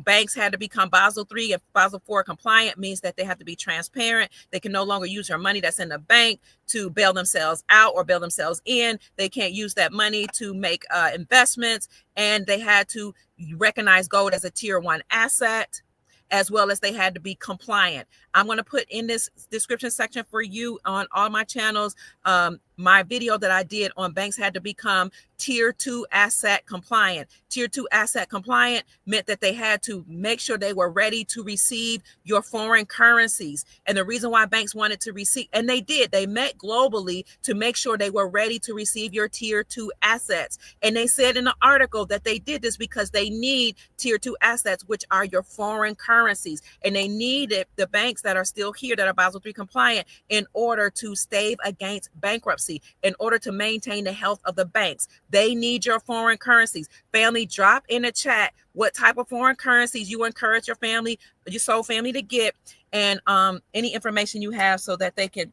banks had to become Basel III and Basel IV compliant, means that they have to be transparent. They can no longer use your money that's in the bank to bail themselves out or bail themselves in. They can't use that money to make investments. And they had to recognize gold as a tier 1 asset, as well as they had to be compliant. I'm going to put in this description section for you on all my channels my video that I did on banks had to become tier 2 asset compliant. Tier 2 asset compliant meant that they had to make sure they were ready to receive your foreign currencies. And the reason why banks wanted to receive, and they did, they met globally to make sure they were ready to receive your tier 2 assets. And they said in the article that they did this because they need tier 2 assets, which are your foreign currencies. And they needed the banks that are still here that are Basel III compliant in order to stave against bankruptcy, in order to maintain the health of the banks. They need your foreign currencies. Family, drop in the chat what type of foreign currencies you encourage your family, your soul family to get, and any information you have so that they can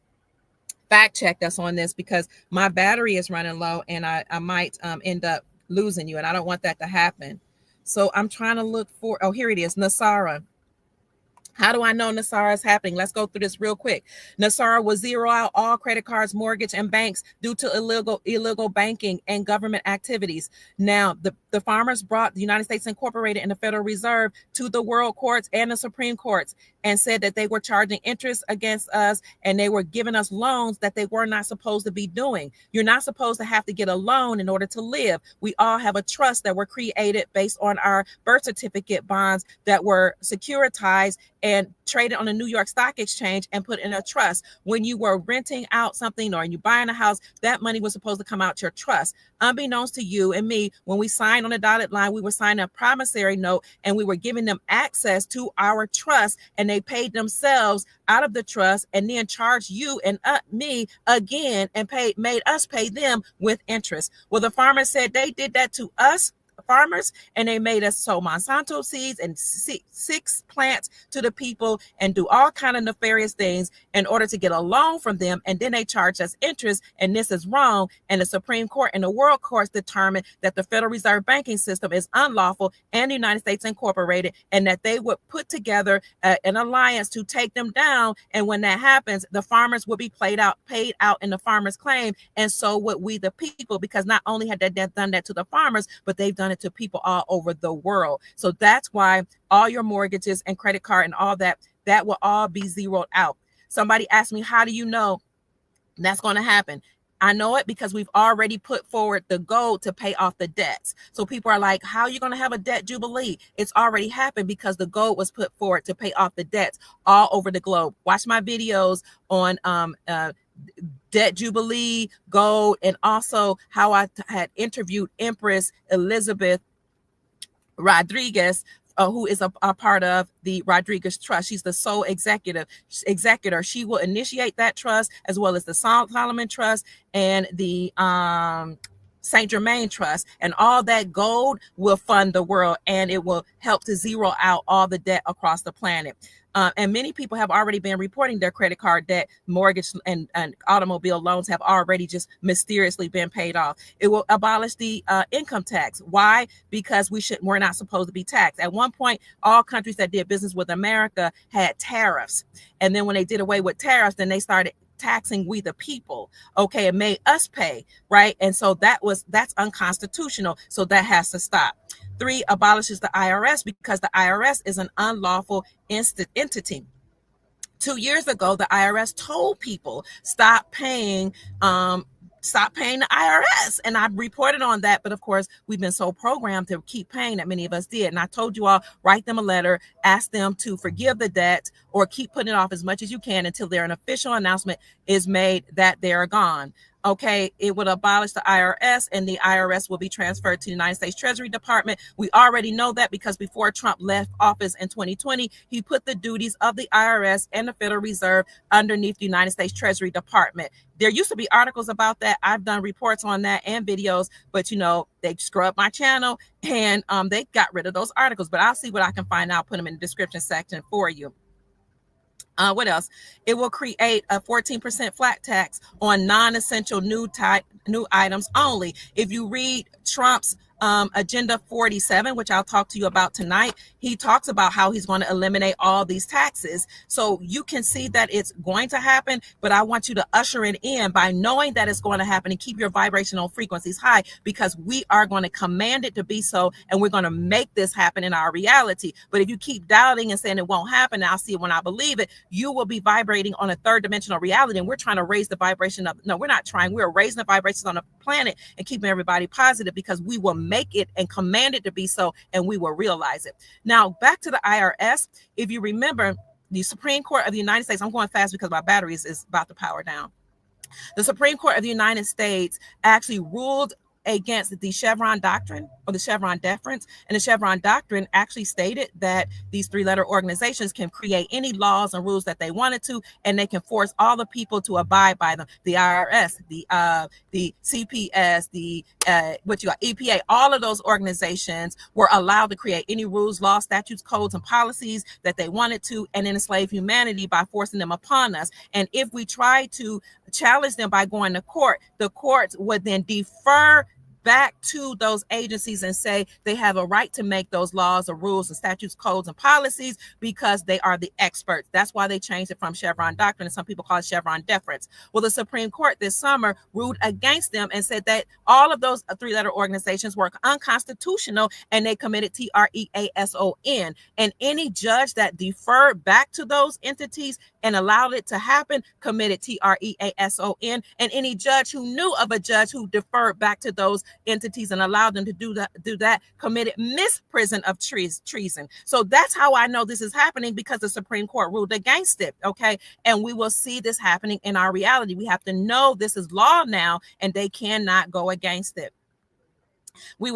fact check us on this, because my battery is running low and I might end up losing you, and I don't want that to happen. So I'm trying to look for, oh, here it is, NESARA. How do I know NESARA is happening? Let's go through this real quick. NESARA will zero out all credit cards, mortgage, and banks due to illegal banking and government activities. Now, the farmers brought the United States Incorporated and the Federal Reserve to the world courts and the Supreme Courts and said that they were charging interest against us and they were giving us loans that they were not supposed to be doing. You're not supposed to have to get a loan in order to live. We all have a trust that were created based on our birth certificate bonds that were securitized and traded on the New York Stock Exchange and put in a trust. When you were renting out something or you buying a house, that money was supposed to come out your trust. Unbeknownst to you and me, when we signed on the dotted line, we were signing a promissory note and we were giving them access to our trust, and they paid themselves out of the trust and then charged you and me again and made us pay them with interest. Well, the farmers said they did that to us farmers, and they made us sow Monsanto seeds and six plants to the people and do all kind of nefarious things in order to get a loan from them, and then they charge us interest, and this is wrong. And the Supreme Court and the world courts determined that the Federal Reserve banking system is unlawful and the United States Incorporated, and that they would put together an alliance to take them down. And when that happens, the farmers will be paid out in the farmers' claim, and so would we the people, because not only had they done that to the farmers, but they've done it to people all over the world. So that's why all your mortgages and credit card and all that will all be zeroed out. Somebody asked me, how do you know that's going to happen? I know it because we've already put forward the goal to pay off the debts. So people are like, how are you going to have a debt jubilee? It's already happened because the goal was put forward to pay off the debts all over the globe. Watch my videos on debt jubilee, gold, and also how I had interviewed Empress Elizabeth Rodriguez, who is a part of the Rodriguez Trust. She's the sole executor. She will initiate that trust, as well as the Solomon Trust and the Saint Germain Trust, and all that gold will fund the world, and it will help to zero out all the debt across the planet. And many people have already been reporting their credit card debt, mortgage, and automobile loans have already just mysteriously been paid off. It will abolish the income tax. Why? Because we're not supposed to be taxed. At one point, all countries that did business with America had tariffs. And then when they did away with tariffs, then they started taxing we the people. Okay, it made us pay, right? And so that's unconstitutional. So that has to stop. 3, abolishes the IRS, because the IRS is an unlawful entity. 2 years ago, the IRS told people stop paying the IRS. And I reported on that. But of course, we've been so programmed to keep paying that many of us did. And I told you all, write them a letter, ask them to forgive the debt, or keep putting it off as much as you can until an official announcement is made that they're gone. Okay, it would abolish the IRS, and the IRS will be transferred to the United States Treasury Department. We already know that because before Trump left office in 2020, he put the duties of the IRS and the Federal Reserve underneath the United States Treasury Department. There used to be articles about that. I've done reports on that and videos, but they scrubbed my channel and they got rid of those articles. But I'll see what I can find out, put them in the description section for you. What else? It will create a 14% flat tax on non-essential new items only. If you read Trump's Agenda 47, which I'll talk to you about tonight, he talks about how he's going to eliminate all these taxes. So you can see that it's going to happen, but I want you to usher it in by knowing that it's going to happen and keep your vibrational frequencies high, because we are going to command it to be so, and we're going to make this happen in our reality. But if you keep doubting and saying it won't happen, I'll see it when I believe it, you will be vibrating on a third dimensional reality, and we're trying to raise the vibration of, no, we're not trying, we're raising the vibrations on the planet and keeping everybody positive, because we will make it and command it to be so, and we will realize it. Now, back to the IRS. If you remember, the Supreme Court of the United States, I'm going fast because my battery is about to power down. The Supreme Court of the United States actually ruled against the Chevron doctrine, or the Chevron deference. And the Chevron doctrine actually stated that these three-letter organizations can create any laws and rules that they wanted to, and they can force all the people to abide by them. The IRS, the CPS, the EPA, all of those organizations were allowed to create any rules, laws, statutes, codes, and policies that they wanted to, and enslave humanity by forcing them upon us. And if we try to challenge them by going to court, the courts would then defer back to those agencies and say they have a right to make those laws or rules and statutes, codes, and policies because they are the experts. That's why they changed it from Chevron doctrine, and some people call it Chevron deference. Well, the Supreme Court this summer ruled against them and said that all of those three-letter organizations were unconstitutional, and they committed TREASON. And any judge that deferred back to those entities and allowed it to happen committed TREASON. And any judge who knew of a judge who deferred back to those entities and allowed them to do that committed misprision of treason. So that's how I know this is happening, because the Supreme Court ruled against it. Okay. And we will see this happening in our reality. We have to know this is law now, and they cannot go against it. They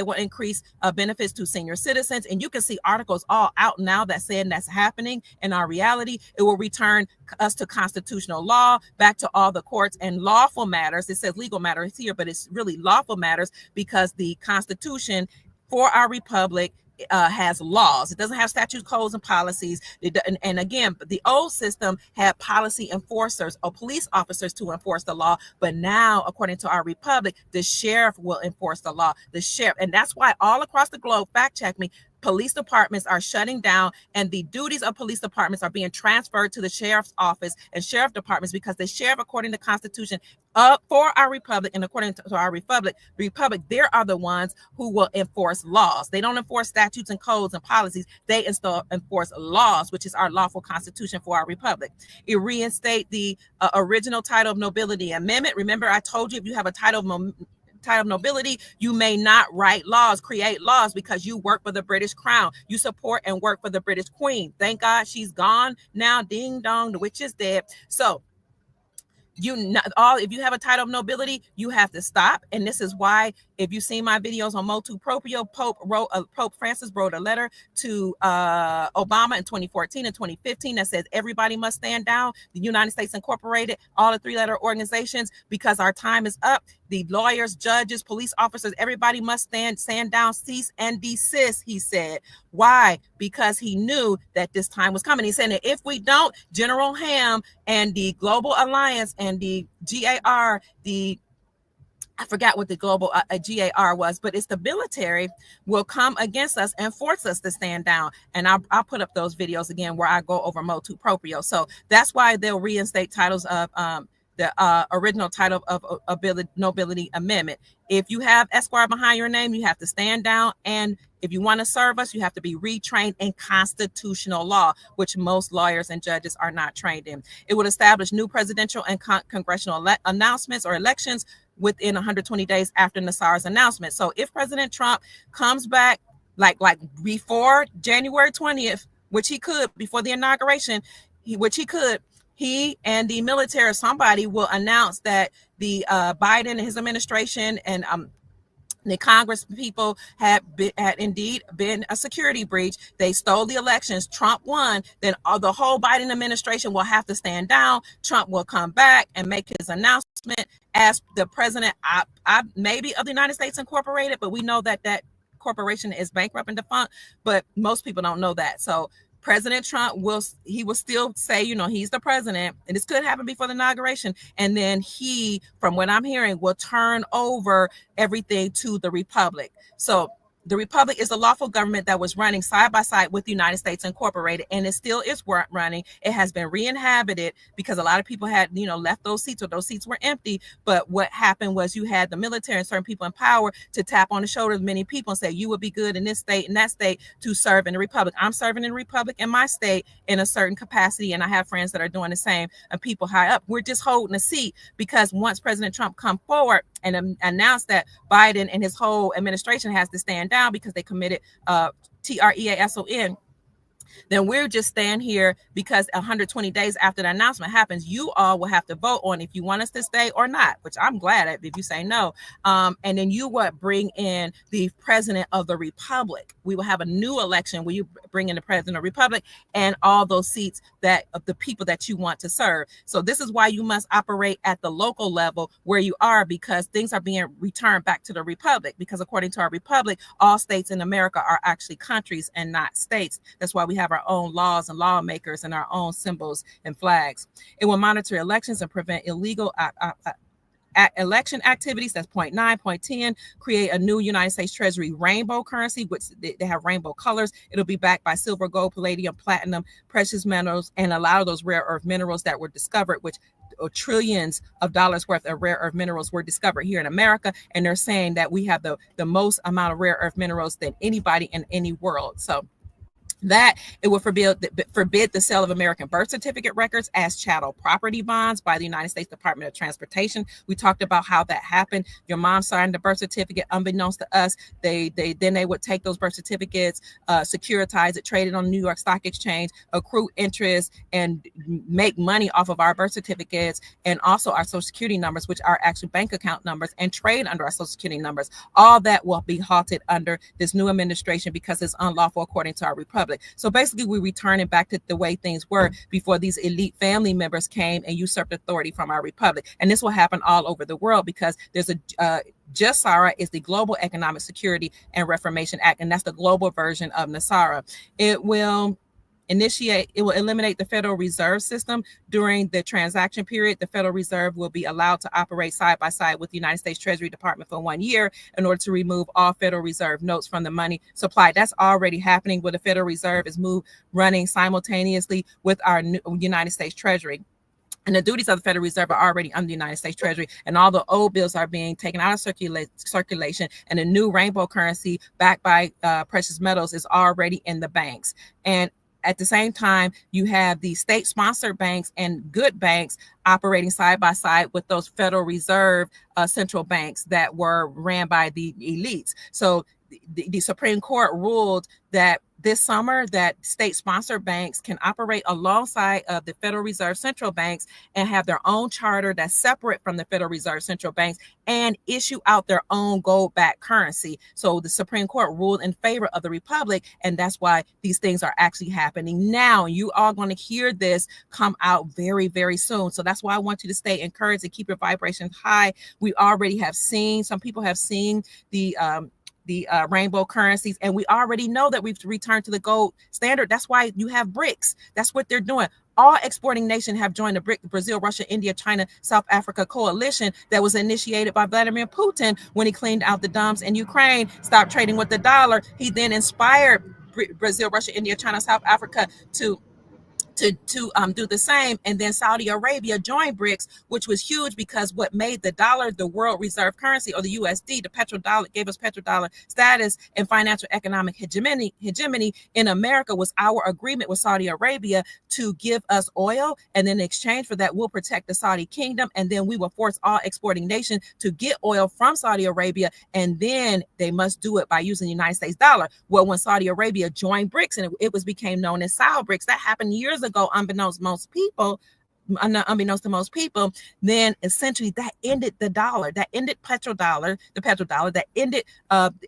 will increase benefits to senior citizens. And you can see articles all out now that saying that's happening in our reality. It will return us to constitutional law, back to all the courts and lawful matters. It says legal matters here, but it's really lawful matters, because the Constitution for our republic has laws. It doesn't have statutes, codes, and policies. And again, the old system had policy enforcers or police officers to enforce the law. But now, according to our republic, the sheriff will enforce the law. The sheriff, and that's why all across the globe, fact check me, police departments are shutting down, and the duties of police departments are being transferred to the sheriff's office and sheriff departments, because the sheriff, according to the Constitution for our republic and according to our republic, they are the ones who will enforce laws. They don't enforce statutes and codes and policies. They enforce laws, which is our lawful Constitution for our republic. It reinstate the original title of nobility amendment. Remember, I told you, if you have a title of nobility, you may not write laws, create laws, because you work for the British crown. You support and work for the British queen. Thank God she's gone now. Ding dong, the witch is dead. So if you have a title of nobility, you have to stop. And this is why, if you've seen my videos on motu proprio, Pope Francis wrote a letter to Obama in 2014 and 2015 that says everybody must stand down. The United States Incorporated, all the three-letter organizations, because our time is up. The lawyers, judges, police officers, everybody must stand down, cease and desist, he said. Why? Because he knew that this time was coming. He said that if we don't, General Ham and the Global Alliance and the GAR, I forgot what the global GAR was, but it's the military, will come against us and force us to stand down. And I'll put up those videos again where I go over motu proprio. So that's why they'll reinstate titles of the original title of nobility amendment. If you have Esquire behind your name, you have to stand down. And if you want to serve us, you have to be retrained in constitutional law, which most lawyers and judges are not trained in. It would establish new presidential and congressional announcements or elections within 120 days after NESARA's announcement. So if President Trump comes back like before January 20th, which he could, before the inauguration, he and the military or somebody will announce that the Biden and his administration and the Congress people had indeed been a security breach. They stole the elections. Trump won. Then the whole Biden administration will have to stand down. Trump will come back and make his announcement as the president, maybe of the United States Incorporated, but we know that that corporation is bankrupt and defunct, but most people don't know that. So President Trump will still say, he's the president, and this could happen before the inauguration. And then he, from what I'm hearing, will turn over everything to the Republic. So the Republic is the lawful government that was running side by side with the United States Incorporated, and it still is running. It has been re-inhabited because a lot of people had, left those seats, or those seats were empty. But what happened was you had the military and certain people in power to tap on the shoulders of many people and say, you would be good in this state and that state to serve in the Republic. I'm serving in the Republic in my state in a certain capacity, and I have friends that are doing the same, and people high up. We're just holding a seat because once President Trump come forward and announced that Biden and his whole administration has to stand down because they committed TREASON, then we're just stand here because 120 days after the announcement happens, you all will have to vote on if you want us to stay or not, which I'm glad at if you say no. And then you would bring in the president of the Republic. We will have a new election where you bring in the president of the Republic and all those seats that of the people that you want to serve. So this is why you must operate at the local level where you are, because things are being returned back to the Republic, because according to our Republic, all states in America are actually countries and not states. That's why we have our own laws and lawmakers and our own symbols and flags. It will monitor elections and prevent illegal election activities. That's point 9. Point 10, create a new United States Treasury rainbow currency, which they have rainbow colors. It'll be backed by silver, gold, palladium, platinum, precious metals, and a lot of those rare earth minerals that were discovered, which trillions of dollars worth of rare earth minerals were discovered here in America. And they're saying that we have the most amount of rare earth minerals than anybody in any world. So that it will forbid the sale of American birth certificate records as chattel property bonds by the United States Department of Transportation. We talked about how that happened. Your mom signed the birth certificate unbeknownst to us. They would take those birth certificates, securitize it, trade it on the New York Stock Exchange, accrue interest, and make money off of our birth certificates and also our Social Security numbers, which are actually bank account numbers, and trade under our Social Security numbers. All that will be halted under this new administration because it's unlawful according to our Republic. So basically, we're returning back to the way things were before these elite family members came and usurped authority from our Republic. And this will happen all over the world because there's NESARA is the Global Economic Security and Reformation Act, and that's the global version of NESARA. It will eliminate the Federal Reserve System during the transaction period. The Federal Reserve will be allowed to operate side by side with the United States Treasury Department for 1 year in order to remove all Federal Reserve notes from the money supply. That's already happening where the Federal Reserve is running simultaneously with our United States Treasury. And the duties of the Federal Reserve are already under the United States Treasury, and all the old bills are being taken out of circulation, and a new rainbow currency backed by precious metals is already in the banks. And at the same time, you have the state-sponsored banks and good banks operating side by side with those Federal Reserve central banks that were ran by the elites. So the Supreme Court ruled that this summer that state-sponsored banks can operate alongside of the Federal Reserve central banks and have their own charter that's separate from the Federal Reserve central banks and issue out their own gold-backed currency. So the Supreme Court ruled in favor of the Republic, and that's why these things are actually happening now. You are going to hear this come out very, very soon. So that's why I want you to stay encouraged and keep your vibrations high. We already have seen, some people have seen the rainbow currencies, and we already know that we've returned to the gold standard. That's why you have BRICS. That's what they're doing. All exporting nations have joined the Brazil, Russia, India, China, South Africa coalition that was initiated by Vladimir Putin when he cleaned out the dumps in Ukraine, stopped trading with the dollar. He then inspired Brazil, Russia, India, China, South Africa to do the same. And then Saudi Arabia joined BRICS, which was huge because what made the dollar the world reserve currency, or the USD, the petrodollar, gave us petrodollar status and financial economic hegemony in America, was our agreement with Saudi Arabia to give us oil. And then in exchange for that, we'll protect the Saudi kingdom. And then we will force all exporting nations to get oil from Saudi Arabia. And then they must do it by using the United States dollar. Well, when Saudi Arabia joined BRICS and it became known as Saudi BRICS, that happened years ago, unbeknownst to most people. unbeknownst to most people, then essentially that ended the dollar, that ended the petrodollar, that ended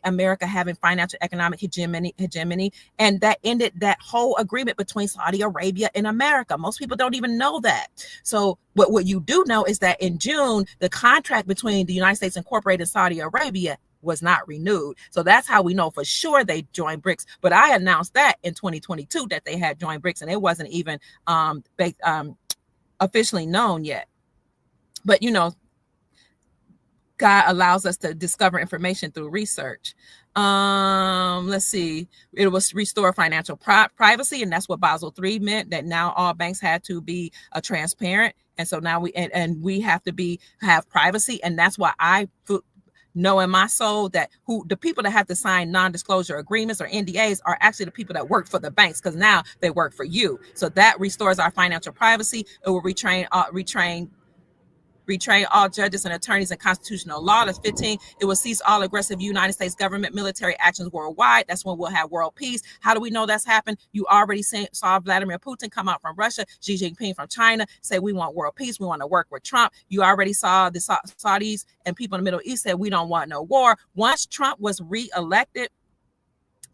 America having financial economic hegemony, and that ended that whole agreement between Saudi Arabia and America. Most people don't even know that. So what you do know is that in June, the contract between the United States Incorporated and Saudi Arabia was not renewed. So that's how we know for sure they joined BRICS. But I announced that in 2022 that they had joined BRICS, and it wasn't even officially known yet. But God allows us to discover information through research. Let's see. It was restore financial privacy, and that's what Basel III meant, that now all banks had to be transparent. And so now we have to have privacy. And that's why I know in my soul that the people that have to sign non-disclosure agreements or NDAs are actually the people that work for the banks, because now they work for you. So that restores our financial privacy. It will retrain all judges and attorneys in constitutional law. That's 15. It will cease all aggressive United States government military actions worldwide. That's when we'll have world peace. How do we know that's happened? You already saw Vladimir Putin come out from Russia, Xi Jinping from China, say we want world peace. We want to work with Trump. You already saw the Saudis and people in the Middle East say we don't want no war. Once Trump was reelected,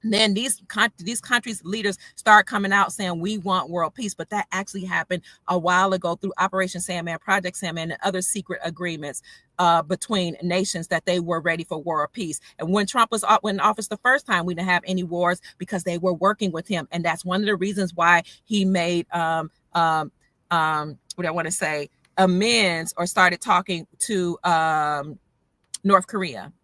then these countries' leaders start coming out saying we want world peace. But that actually happened a while ago through Operation Sandman, Project Sandman, and other secret agreements between nations that they were ready for world peace. And when Trump was in office the first time, we didn't have any wars because they were working with him. And that's one of the reasons why he made what I want to say, amends or started talking to North Korea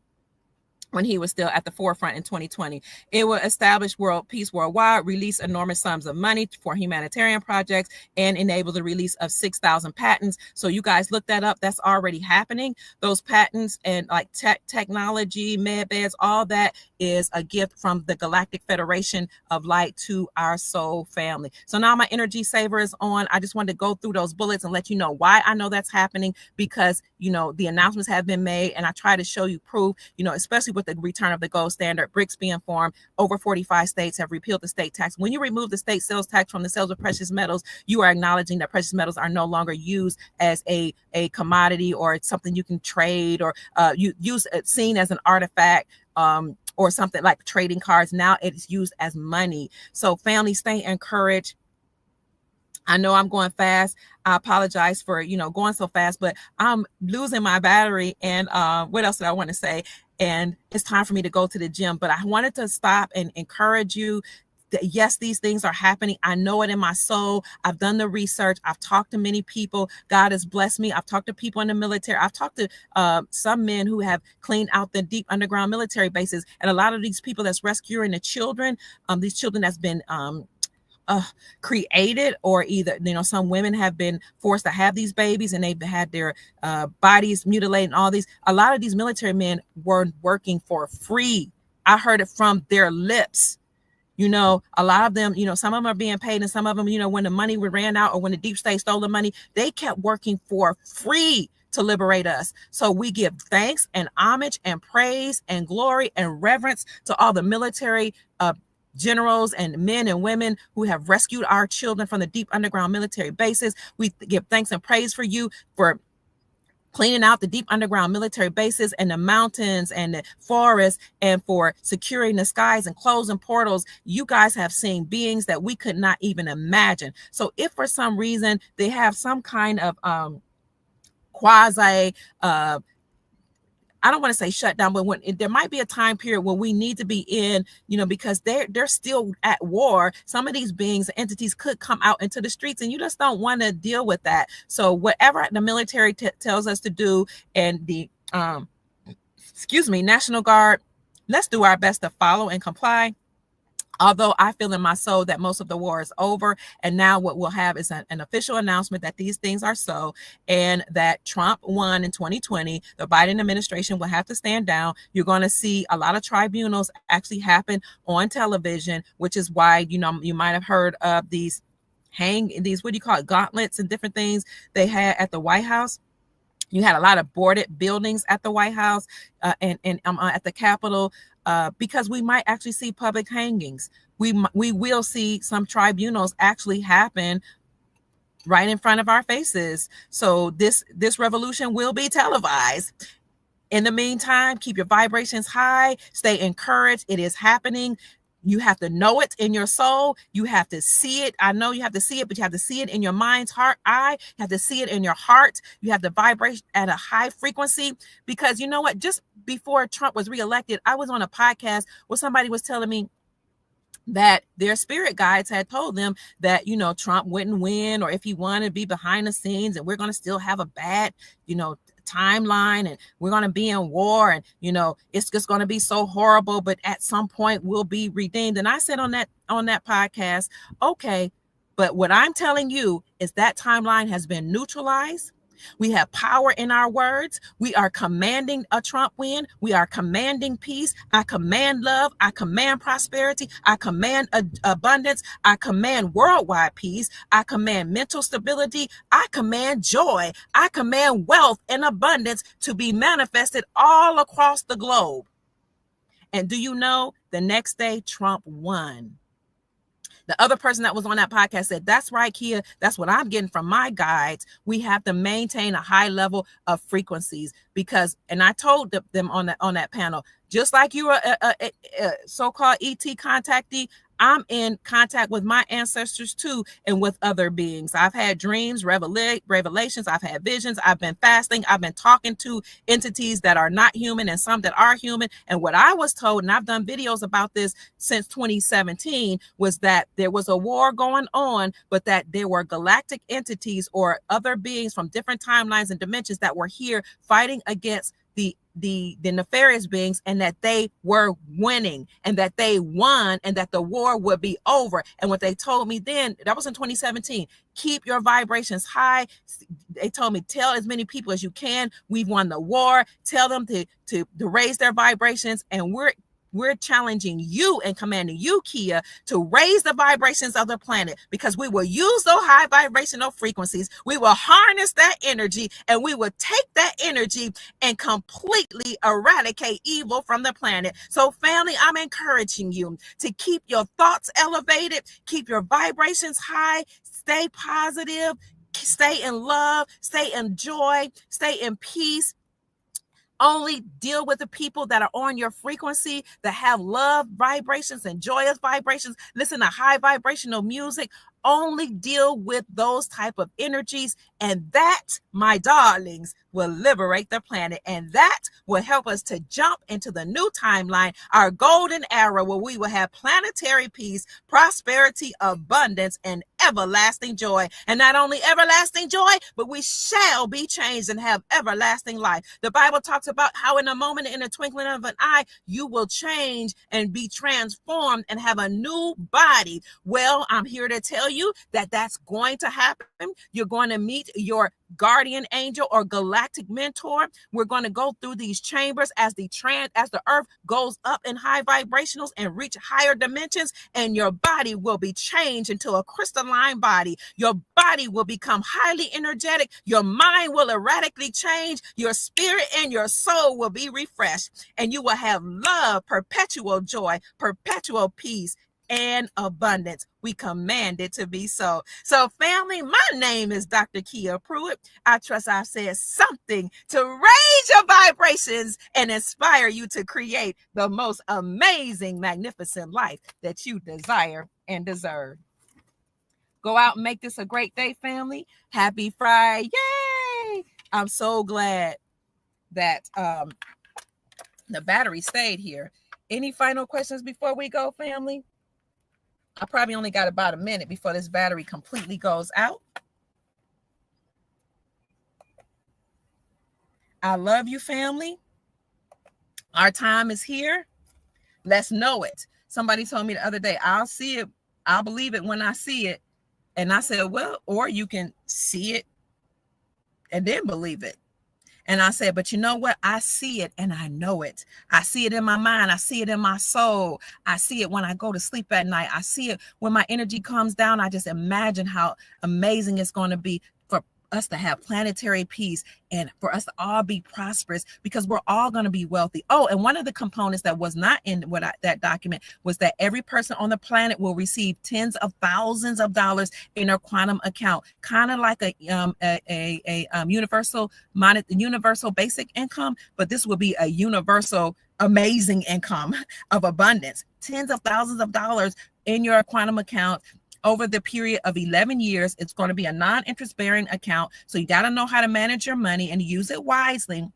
when he was still at the forefront in 2020. It will establish world peace worldwide, release enormous sums of money for humanitarian projects, and enable the release of 6,000 patents. So you guys look that up. That's already happening. Those patents and like technology, med beds, all that is a gift from the Galactic Federation of Light to our soul family. So now my energy saver is on. I just wanted to go through those bullets and let you know why I know that's happening, because the announcements have been made, and I try to show you proof, especially with the return of the gold standard, BRICS being formed. Over 45 states have repealed the state tax. When you remove the state sales tax from the sales of precious metals, you are acknowledging that precious metals are no longer used as a commodity or it's something you can trade or seen as an artifact or something like trading cards. Now it's used as money. So family, stay encouraged. I know I'm going fast. I apologize for, going so fast, but I'm losing my battery. And what else did I want to say? And it's time for me to go to the gym, but I wanted to stop and encourage you that yes, these things are happening. I know it in my soul. I've done the research. I've talked to many people. God has blessed me. I've talked to people in the military. I've talked to some men who have cleaned out the deep underground military bases. And a lot of these people that's rescuing the children, these children that's been created, or either some women have been forced to have these babies and they've had their bodies mutilated and all these. A lot of these military men were working for free. I heard it from their lips. A lot of them, some of them are being paid, and some of them, when the money ran out or when the deep state stole the money, they kept working for free to liberate us. So we give thanks and homage and praise and glory and reverence to all the military generals and men and women who have rescued our children from the deep underground military bases. We give thanks and praise for you for cleaning out the deep underground military bases and the mountains and the forests, and for securing the skies and closing portals. You guys have seen beings that we could not even imagine. So if for some reason they have some kind of quasi I don't want to say shut down, but when there might be a time period where we need to be in, because they're still at war. Some of these beings, entities could come out into the streets, and you just don't want to deal with that. So whatever the military tells us to do, and the National Guard, let's do our best to follow and comply. Although I feel in my soul that most of the war is over, and now what we'll have is an official announcement that these things are so, and that Trump won in 2020. The Biden administration will have to stand down. You're going to see a lot of tribunals actually happen on television, which is why, you might have heard of these gauntlets and different things they had at the White House. You had a lot of boarded buildings at the White House and at the Capitol. Because we might actually see public hangings. We will see some tribunals actually happen right in front of our faces. So this revolution will be televised. In the meantime, keep your vibrations high, stay encouraged. It is happening. You have to know it in your soul. You have to see it. I know you have to see it, but you have to see it in your mind's heart eye. You have to see it in your heart. You have to vibrate at a high frequency, because you know what? Just before Trump was reelected, I was on a podcast where somebody was telling me that their spirit guides had told them that, you know, Trump wouldn't win, or if he won, it'd be behind the scenes, and we're going to still have a bad, you know, timeline, and we're going to be in war, and, you know, it's just going to be so horrible, but at some point we'll be redeemed. And I said on that podcast, okay, but what I'm telling you is that timeline has been neutralized. We have power in our words. We are commanding a Trump win. We are commanding peace. I command love. I command prosperity. I command abundance. I command worldwide peace. I command mental stability. I command joy. I command wealth and abundance to be manifested all across the globe. And do you know, the next day Trump won? The other person that was on that podcast said, that's right, Kia. That's what I'm getting from my guides. We have to maintain a high level of frequencies, because, and I told them on that panel, just like you are a so-called ET contactee, I'm in contact with my ancestors too, and with other beings. I've had dreams, revelations. I've had visions. I've been fasting. I've been talking to entities that are not human and some that are human. And what I was told, and I've done videos about this since 2017, was that there was a war going on, but that there were galactic entities or other beings from different timelines and dimensions that were here fighting against the nefarious beings, and that they were winning, and that they won, and that the war would be over. And what they told me then, that was in 2017, keep your vibrations high. They told me, tell as many people as you can, we've won the war. Tell them to raise their vibrations. And we're challenging you and commanding you, Kia, to raise the vibrations of the planet, because we will use those high vibrational frequencies. We will harness that energy, and we will take that energy and completely eradicate evil from the planet. So family, I'm encouraging you to keep your thoughts elevated, keep your vibrations high, stay positive, stay in love, stay in joy, stay in peace. Only deal with the people that are on your frequency, that have love vibrations and joyous vibrations. Listen to high vibrational music. Only deal with those type of energies, and that, my darlings, will liberate the planet, and that will help us to jump into the new timeline, our golden era, where we will have planetary peace, prosperity, abundance, and everlasting joy. And not only everlasting joy, but we shall be changed and have everlasting life. The Bible talks about how in a moment, in a twinkling of an eye, you will change and be transformed and have a new body. Well, I'm here to tell you that that's going to happen. You're going to meet your guardian angel or galactic mentor. We're going to go through these chambers as the earth goes up in high vibrationals and reach higher dimensions, and your body will be changed into a crystalline body. Your body will become highly energetic. Your mind will radically change. Your spirit and your soul will be refreshed, and you will have love, perpetual joy, perpetual peace, and abundance. We command it to be so. So family, my name is Dr. Kia Pruitt. I trust I've said something to raise your vibrations and inspire you to create the most amazing, magnificent life that you desire and deserve. Go out and make this a great day, family. Happy Friday. Yay! I'm so glad that the battery stayed here. Any final questions before we go, family? I probably only got about a minute before this battery completely goes out. I love you, family. Our time is here. Let's know it. Somebody told me the other day, I'll see it. I'll believe it when I see it. And I said, well, or you can see it and then believe it. And I said, but you know what? I see it and I know it. I see it in my mind. I see it in my soul. I see it when I go to sleep at night. I see it when my energy comes down. I just imagine how amazing it's going to be for us to have planetary peace and for us to all be prosperous, because we're all going to be wealthy. Oh, and one of the components that was not in that document was that every person on the planet will receive tens of thousands of dollars in their quantum account, kind of like a universal basic income, but this will be a universal amazing income of abundance, tens of thousands of dollars in your quantum account. Over the period of 11 years, it's going to be a non-interest bearing account. So you got to know how to manage your money and use it wisely,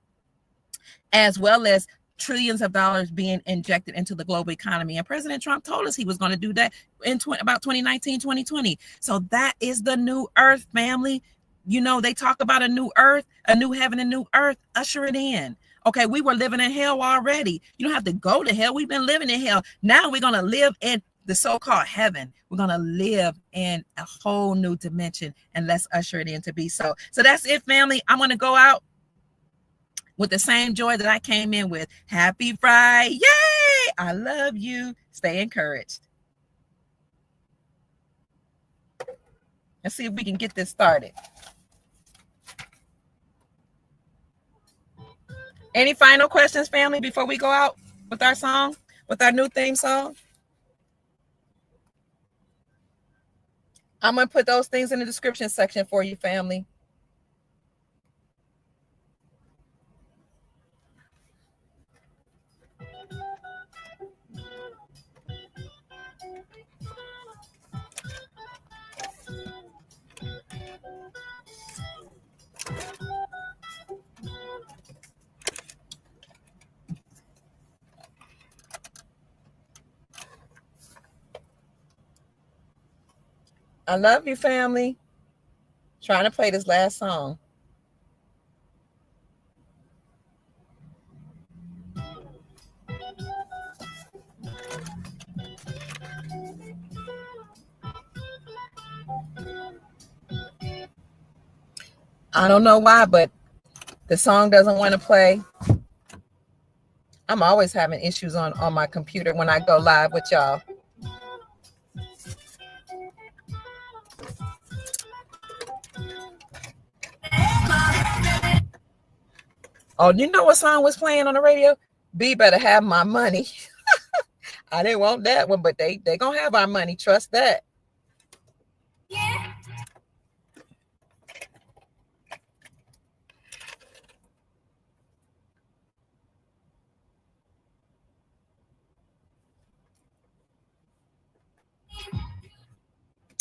as well as trillions of dollars being injected into the global economy. And President Trump told us he was going to do that in about 2019, 2020. So that is the new earth, family. You know, they talk about a new earth, a new heaven, a new earth. Usher it in. Okay, we were living in hell already. You don't have to go to hell. We've been living in hell. Now we're going to live in the so-called heaven. We're going to live in a whole new dimension, and let's usher it in to be so. So that's it, family. I'm going to go out with the same joy that I came in with. Happy Friday. Yay! I love you. Stay encouraged. Let's see if we can get this started. Any final questions, family, before we go out with our song, with our new theme song? I'm going to put those things in the description section for you, family. I love you, family. Trying to play this last song. I don't know why, but the song doesn't want to play. I'm always having issues on my computer when I go live with y'all. Oh, you know what song was playing on the radio? B Better Have My Money. I didn't want that one, but they gonna have our money. Trust that. Yeah.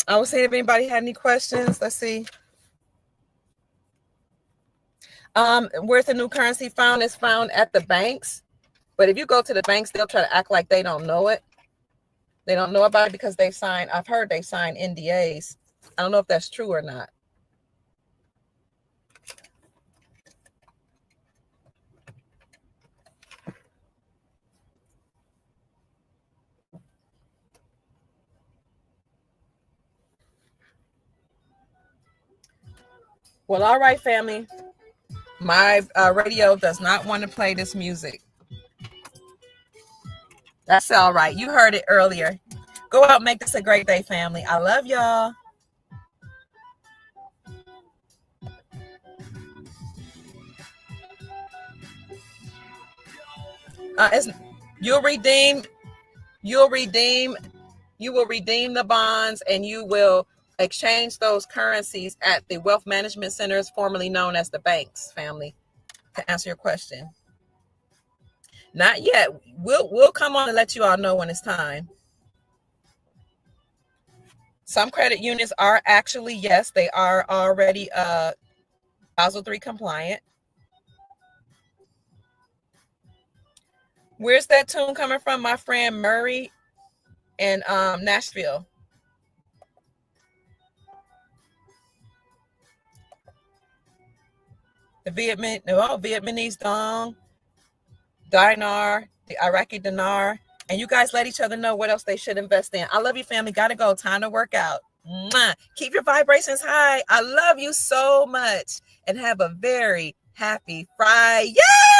I was saying if anybody had any questions. Let's see. Where's the new currency found? It's found at the banks. But if you go to the banks, they'll try to act like they don't know it. They don't know about it because I've heard they signed NDAs. I don't know if that's true or not. Well, all right, family. My radio does not want to play this music. That's all right. You heard it earlier. Go out and make this a great day, family. I love y'all. You will redeem the bonds, and you will exchange those currencies at the wealth management centers, formerly known as the banks, family, to answer your question. Not yet. We'll come on and let you all know when it's time. Some credit unions are actually, yes, they are already Basel III compliant. Where's that tune coming from, my friend Murray in Nashville? The Vietnamese dong, dinar, the Iraqi dinar, and you guys let each other know what else they should invest in. I love you, family. Gotta go. Time to work out. Mwah. Keep your vibrations high. I love you so much, and have a very happy Friday. Yay!